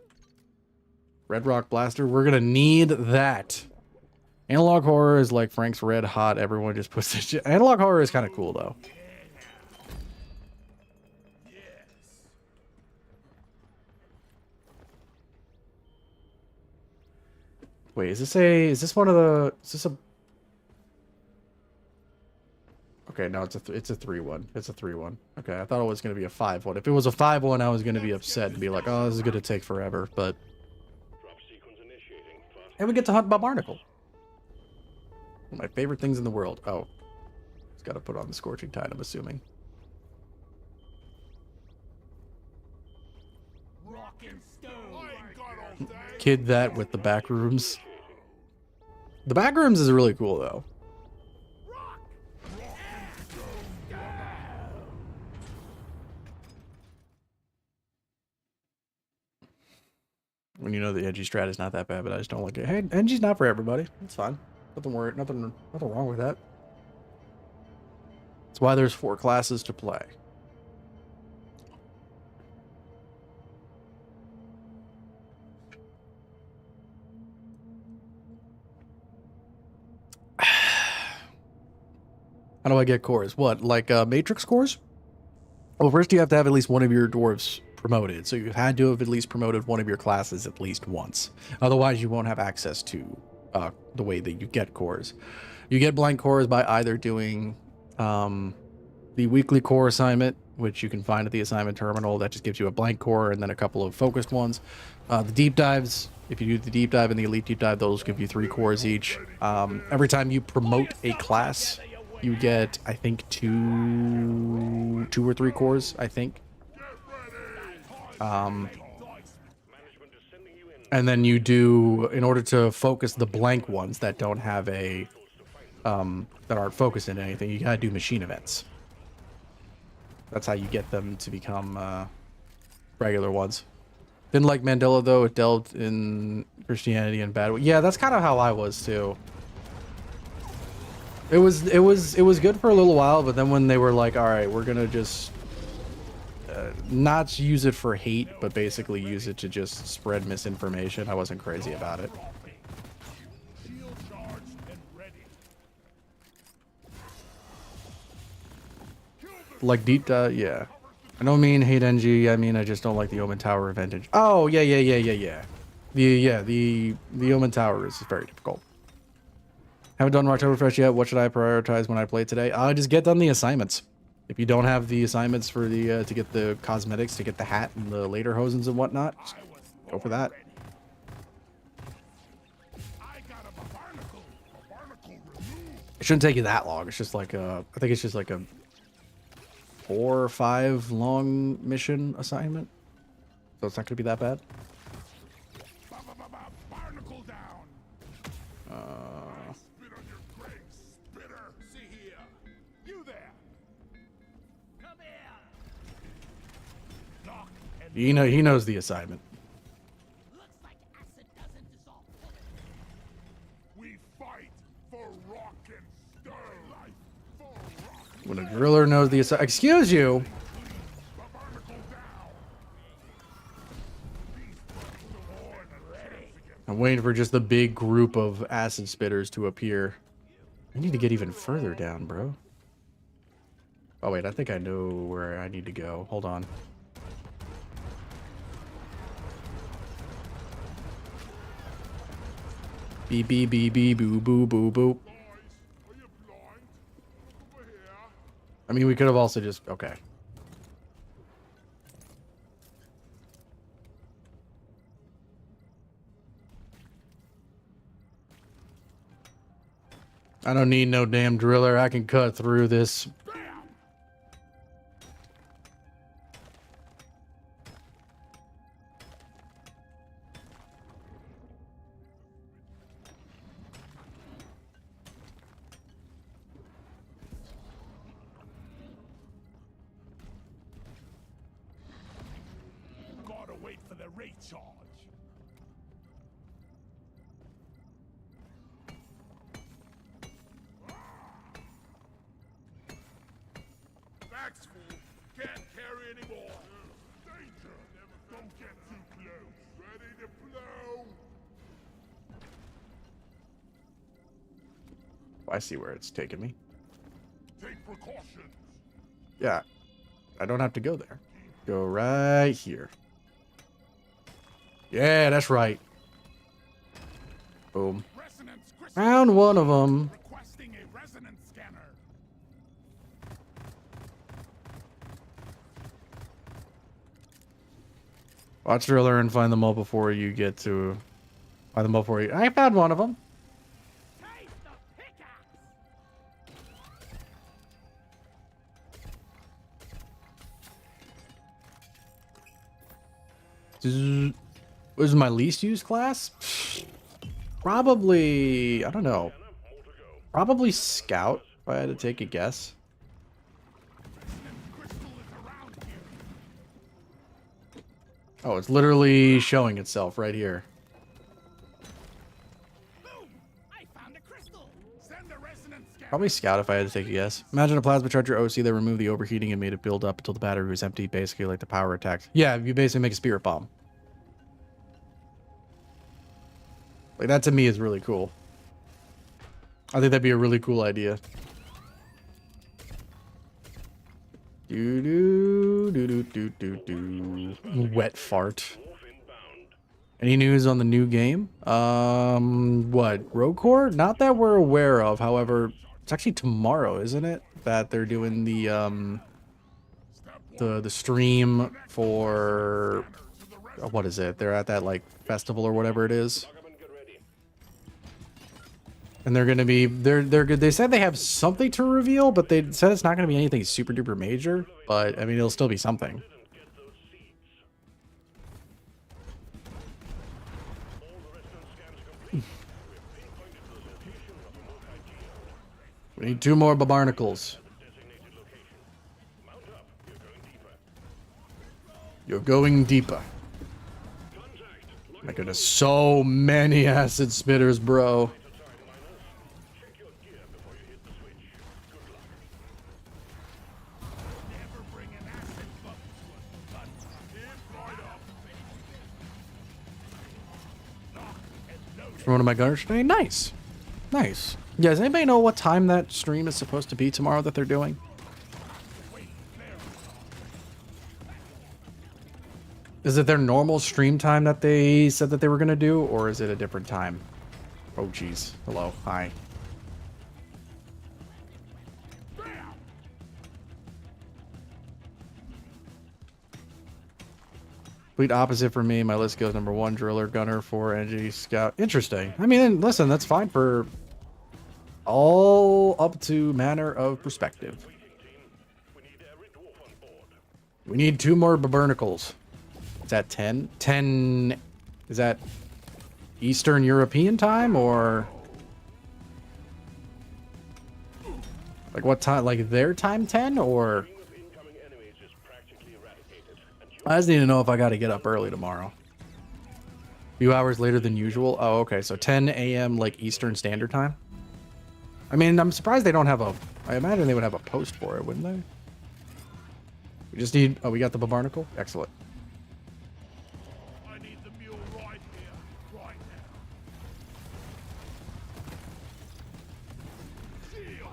Red Rock Blaster. We're gonna need that. Analog horror is like Frank's Red Hot. Everyone just puts this shit. Analog horror is kind of cool though. Wait, is this one of the, is this a, okay, no, it's a 3-1. It's a 3-1. Okay, I thought it was going to be a 5-1. If it was a 5-1, I was going to be upset and be like, oh, this is going to take forever, but. And we get to hunt Bob Barnacle. One of my favorite things in the world. Oh. It's got to put on the Scorching Tide, I'm assuming. Kid that with the back rooms. The back rooms is really cool, though. When you know the edgy strat is not that bad, but I just don't like it. Hey, edgy's not for everybody. It's fine. Nothing wrong with that. That's why there's 4 classes to play. How do I get cores? What, like matrix cores? Well, first you have to have at least one of your dwarves promoted. So you had to have at least promoted one of your classes at least once. Otherwise, you won't have access to the way that you get cores. You get blank cores by either doing the weekly core assignment, which you can find at the assignment terminal. That just gives you a blank core and then a couple of focused ones. The deep dives, if you do the deep dive and the elite deep dive, those give you 3 cores each. Every time you promote a class, you get, I think, two or 3 cores, I think. And then you do, in order to focus the blank ones that don't have a that aren't focused in anything. You gotta do machine events. That's how you get them to become regular ones. Didn't like Mandela though. It delved in Christianity and bad. Yeah, that's kind of how I was too. It was good for a little while, but then when they were like, all right, we're gonna just not use it for hate, but basically use it to just spread misinformation, I wasn't crazy about it. Shield charged and ready. Like deep yeah. I don't mean hate NG, I mean I just don't like the Omen Tower advantage. Oh yeah. The Omen Tower is very difficult. Haven't done Rocktoberfest yet. What should I prioritize when I play today? Just get done the assignments. If you don't have the assignments for the to get the cosmetics, to get the hat and the later hosens and whatnot, just go for that. I got a barnacle. A barnacle removed. It shouldn't take you that long. It's just like I think it's just like a 4 or 5 long mission assignment. So it's not gonna be that bad. Barnacle down. Spit on your grave, spitter. See here. You there. Come here. Knock and He knows the assignment. Looks like acid doesn't dissolve. we fight for rock and stone. Life for rock. When a driller knows the assignment. Excuse you. The barnacle down. I'm waiting for just the big group of acid spitters to appear. I need to get even further down, bro. Oh wait, I think I know where I need to go. Hold on. Beep beep beep beep boo boo boo boo. Boys, are you blind? Over here. I mean, we could have also just okay. I don't need no damn driller. I can cut through this. Bam! Gotta wait for the rate charge. Thanks, fool. Can't carry anymore. Danger. Don't get too close. Ready to blow. I see where it's taking me. Take precautions. Yeah, I don't have to go there. Go right here. Yeah, that's right. Boom. Resonance crystal. Found one of them. Requesting a resonance scanner. Watch driller and find them all before you get to. Find them all before you. I found one of them. Taste the pickaxe. What is my least used class? Probably. I don't know. Probably scout. If I had to take a guess. Crystal is around here. Oh, it's literally showing itself right here. Boom! I found a crystal. Send a resonance scanner. Probably scout if I had to take a guess. Imagine a plasma charger OC that removed the overheating and made it build up until the battery was empty, basically like the power attacks. Yeah, you basically make a spirit bomb. Like that to me is really cool. I think that'd be a really cool idea. Do do do do do do do. Wet fart. Any news on the new game? What? Rogue Core? Not that we're aware of. However, it's actually tomorrow, isn't it? That they're doing the stream for what is it? They're at that like festival or whatever it is. And they're gonna be they're good. They said they have something to reveal, but they said it's not gonna be anything super duper major. But I mean, it'll still be something. We need 2 more barnacles. Designated location. Mount up. You're going deeper. You're going deeper. Contact. My goodness, so many acid spitters, bro. Check your gear before you hit the switch. Good luck. Never bring an acid bubble to us, but hit right up. Lock and load. From one of my gunners today. Nice. Nice. Yeah, does anybody know what time that stream is supposed to be tomorrow that they're doing? Is it their normal stream time that they said that they were going to do, or is it a different time? Oh, jeez. Hello. Hi. Complete opposite for me. My list goes number 1, driller, gunner, 4, energy, scout. Interesting. I mean, listen, that's fine for all up to manner of perspective. We need every dwarf on board. We need 2 more barnacles. Is that 10? 10... Is that Eastern European time, or... Like what time? Like their time 10, or... Ring of incoming enemies is practically eradicated, and you I just need to know if I got to get up early tomorrow. Few hours later than usual. Oh, okay. So 10 a.m. like Eastern Standard Time. I mean, I'm surprised they don't have a... I imagine they would have a post for it, wouldn't they? We just need... Oh, we got the barnacle? Excellent. I need the mule right here, right now. Shield.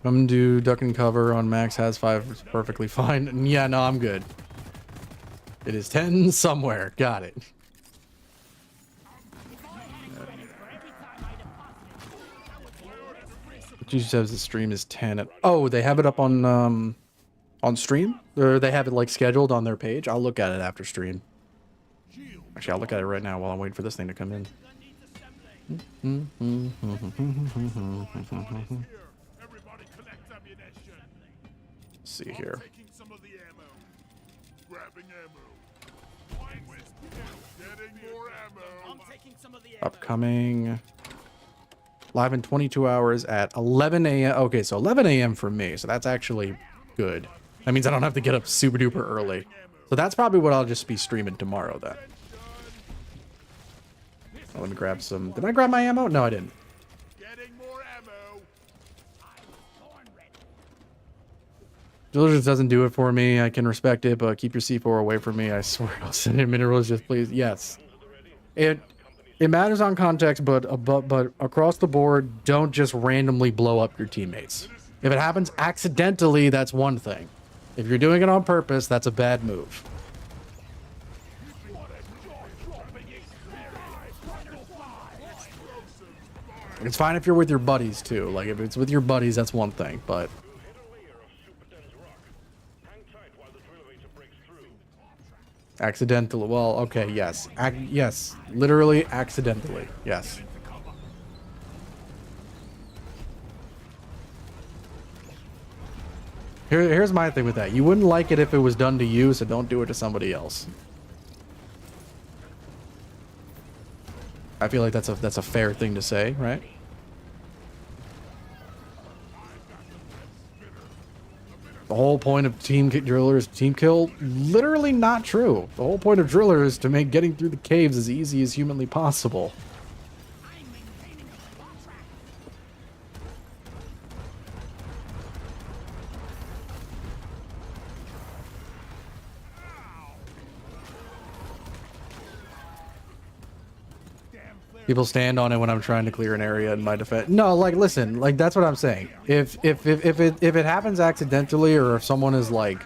Come to duck and cover on max has 5 is perfectly fine. Yeah, no, I'm good. It is 10 somewhere. Got it. Jesus says the stream is 10 at... Oh, they have it up on stream? Or they have it like scheduled on their page? I'll look at it after stream. Actually, I'll look at it right now while I'm waiting for this thing to come in. Everybody collect ammunition. Let's see here. Taking some of the ammo. Grabbing ammo. Fine with getting more ammo. I'm taking some of the Upcoming... Live in 22 hours at 11 a.m. Okay, so 11 a.m. for me. So that's actually good. That means I don't have to get up super duper early. So that's probably what I'll just be streaming tomorrow then. Oh, let me grab some. Did I grab my ammo? No, I didn't. Getting more ammo. Diligence doesn't do it for me. I can respect it, but keep your C4 away from me. I swear I'll send in minerals just please. Yes. It matters on context, but across the board, don't just randomly blow up your teammates. If it happens accidentally, that's one thing. If you're doing it on purpose, that's a bad move. It's fine if you're with your buddies too. Like if it's with your buddies, that's one thing, but hit a layer of super dense rock. Hang tight while the drill elevator breaks through. accidentally. Well, okay, yes. Yes, literally accidentally. Yes. Here's my thing with that. You wouldn't like it if it was done to you, so don't do it to somebody else. I feel like that's a fair thing to say, right? The whole point of team driller is team kill. Literally not true. The whole point of driller is to make getting through the caves as easy as humanly possible. People stand on it when I'm trying to clear an area in my defense. No, like, listen, like, that's what I'm saying. If it happens accidentally, or if someone is, like,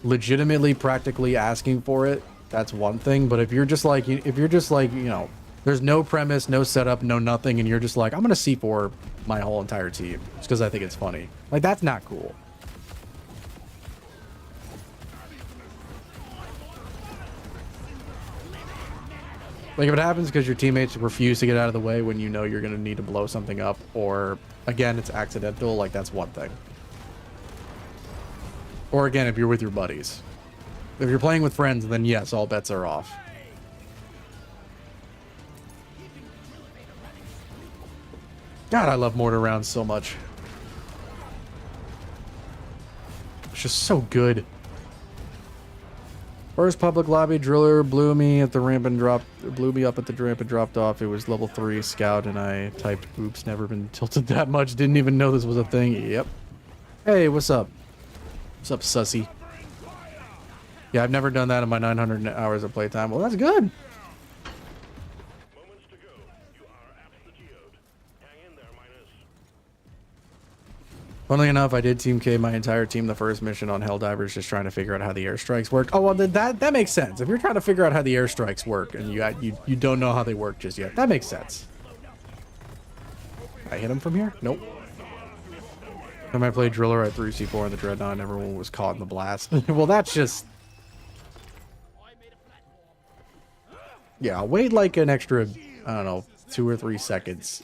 legitimately practically asking for it, that's one thing. But if you're just like, you know, there's no premise, no setup, no nothing, and you're just like, I'm gonna C4 my whole entire team just because I think it's funny. Like, that's not cool. Like, if it happens because your teammates refuse to get out of the way when you know you're going to need to blow something up, or, again, it's accidental, like, that's one thing. Or, again, if you're with your buddies. If you're playing with friends, then yes, all bets are off. God, I love mortar rounds so much. It's just so good. First public lobby driller blew me at the ramp and dropped, blew me up at the ramp and dropped off. It was level 3 scout, and I typed, "Oops, never been tilted that much. Didn't even know this was a thing." Yep. Hey, what's up? What's up, sussy? Yeah, I've never done that in my 900 hours of playtime. Well, that's good. Moments to go. You are at the geode. Hang in there, miners. Funnily enough, I did Team K my entire team the first mission on Helldivers, just trying to figure out how the airstrikes work. Oh, well, that makes sense. If you're trying to figure out how the airstrikes work and you don't know how they work just yet, that makes sense. I hit him from here? Nope. When I played Driller at 3C4 in the Dreadnought, and everyone was caught in the blast. Well, that's just... Yeah, I'll wait like an extra, I don't know, 2 or 3 seconds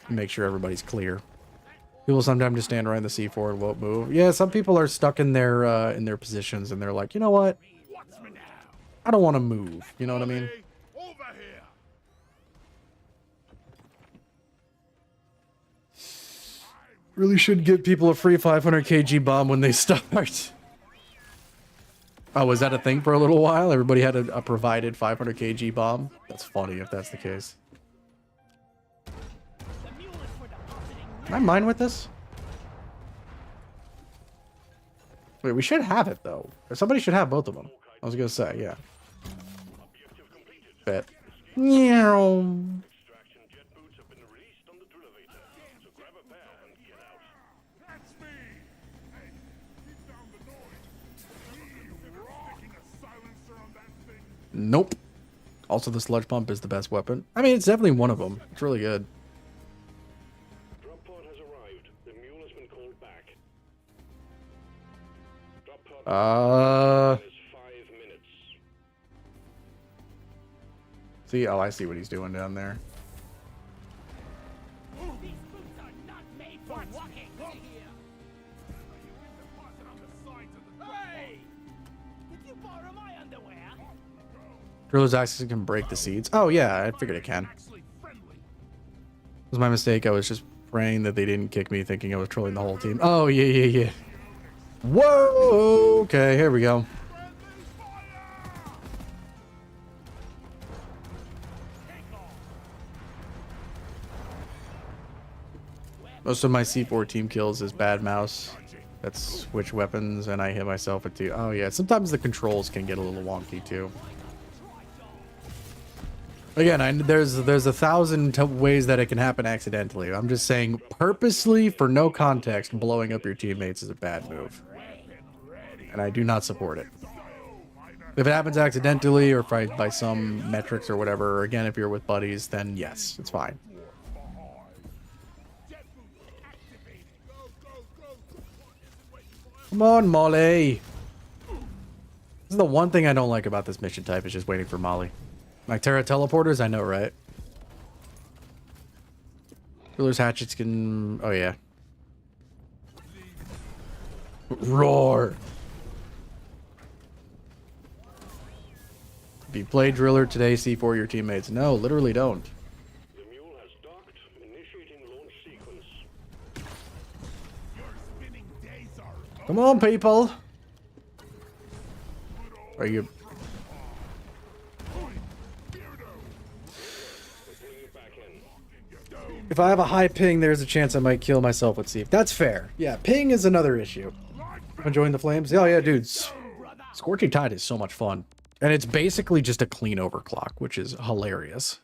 to make sure everybody's clear. People sometimes just stand around the C4 and won't move. Yeah, some people are stuck in their positions, and they're like, you know what? I don't want to move. You know what I mean? Over here. Really should give people a free 500 kg bomb when they start. Oh, was that a thing for a little while? Everybody had a provided 500 kg bomb? That's funny if that's the case. Can I mine with this? Wait, we should have it, though. Or somebody should have both of them. I was gonna say, yeah. Bet. Meow. Extraction jet boots have been released on the Drillevator. So grab a pair and get out. That's me. Hey, keep down the noise. You sticking a silencer on that thing? Nope. Also, the sludge pump is the best weapon. I mean, it's definitely one of them. It's really good. Drop pod has arrived. The mule has been called back. Drop pod is 5 minutes. See? Oh, I see what he's doing down there. These boots are not made for walking. Hey! Did you borrow my underwear? Driller's access can break the seeds. Oh, yeah, I figured it can. Actually friendly. It was my mistake. I was just praying that they didn't kick me, thinking I was trolling the whole team. Oh, yeah. Whoa! Okay, here we go. Most of my C4 team kills is bad mouse. That's switch weapons, and I hit myself with 2. Oh, yeah, sometimes the controls can get a little wonky, too. Again, there's 1,000 ways that it can happen accidentally. I'm just saying, purposely, for no context, blowing up your teammates is a bad move. And I do not support it. If it happens accidentally or by some metrics or whatever, or again, if you're with buddies, then yes, it's fine. Come on, Molly. This is the one thing I don't like about this mission type, is just waiting for Molly. Like Terra teleporters, I know, right? Ruler's hatchets can... Oh, yeah. Roar! If you play Driller today, C4 your teammates. No, literally don't. The mule has docked. Initiating launch sequence. Your spinning days are Come on, people! Are you... If I have a high ping, there's a chance I might kill myself with Steve. That's fair. Yeah, ping is another issue. Enjoying the flames? Oh, yeah, dudes. Scorching Tide is so much fun. And it's basically just a clean overclock, which is hilarious.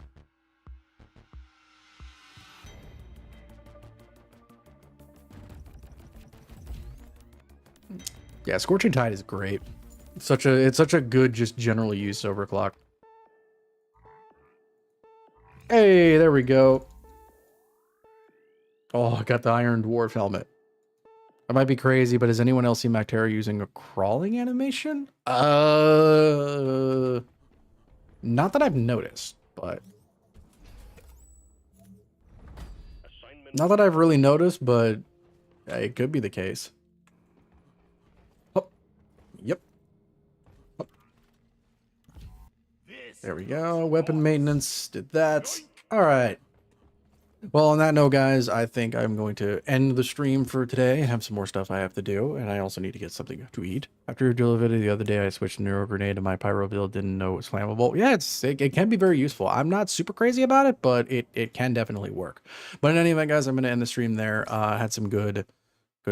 Yeah, Scorching Tide is great. It's such a good, just general use overclock. Hey, there we go. Oh, I got the Iron Dwarf helmet. That might be crazy, but has anyone else seen Mactera using a crawling animation? Not that I've noticed, but... Not that I've really noticed, but it could be the case. Oh, yep. Oh. There we go. Weapon maintenance. Did that. All right. Well, on that note, guys, I think I'm going to end the stream for today. I have some more stuff I have to do, and I also need to get something to eat. After doing a video the other day, I switched Neuro Grenade to my Pyro build, didn't know it was flammable. Yeah, it can be very useful. I'm not super crazy about it, but it can definitely work. But in any event, guys, I'm going to end the stream there. Had some good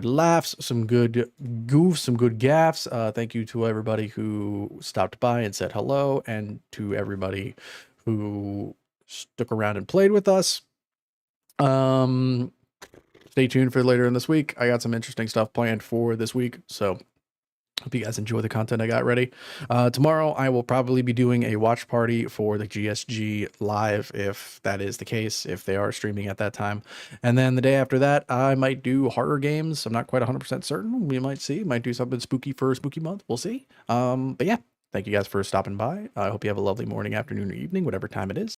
laughs, some good goofs, some good gaffs. Thank you to everybody who stopped by and said hello, and to everybody who stuck around and played with us. Stay tuned for later in this week. I got some interesting stuff planned for this week, so hope you guys enjoy the content I got ready. Tomorrow I will probably be doing a watch party for the GSG live, if that is the case, if they are streaming at that time. And then the day after that, I might do horror games. I'm not quite 100% certain. We might see. Might do something spooky for spooky month. We'll see. But yeah, thank you guys for stopping by. I hope you have a lovely morning, afternoon, or evening, whatever time it is.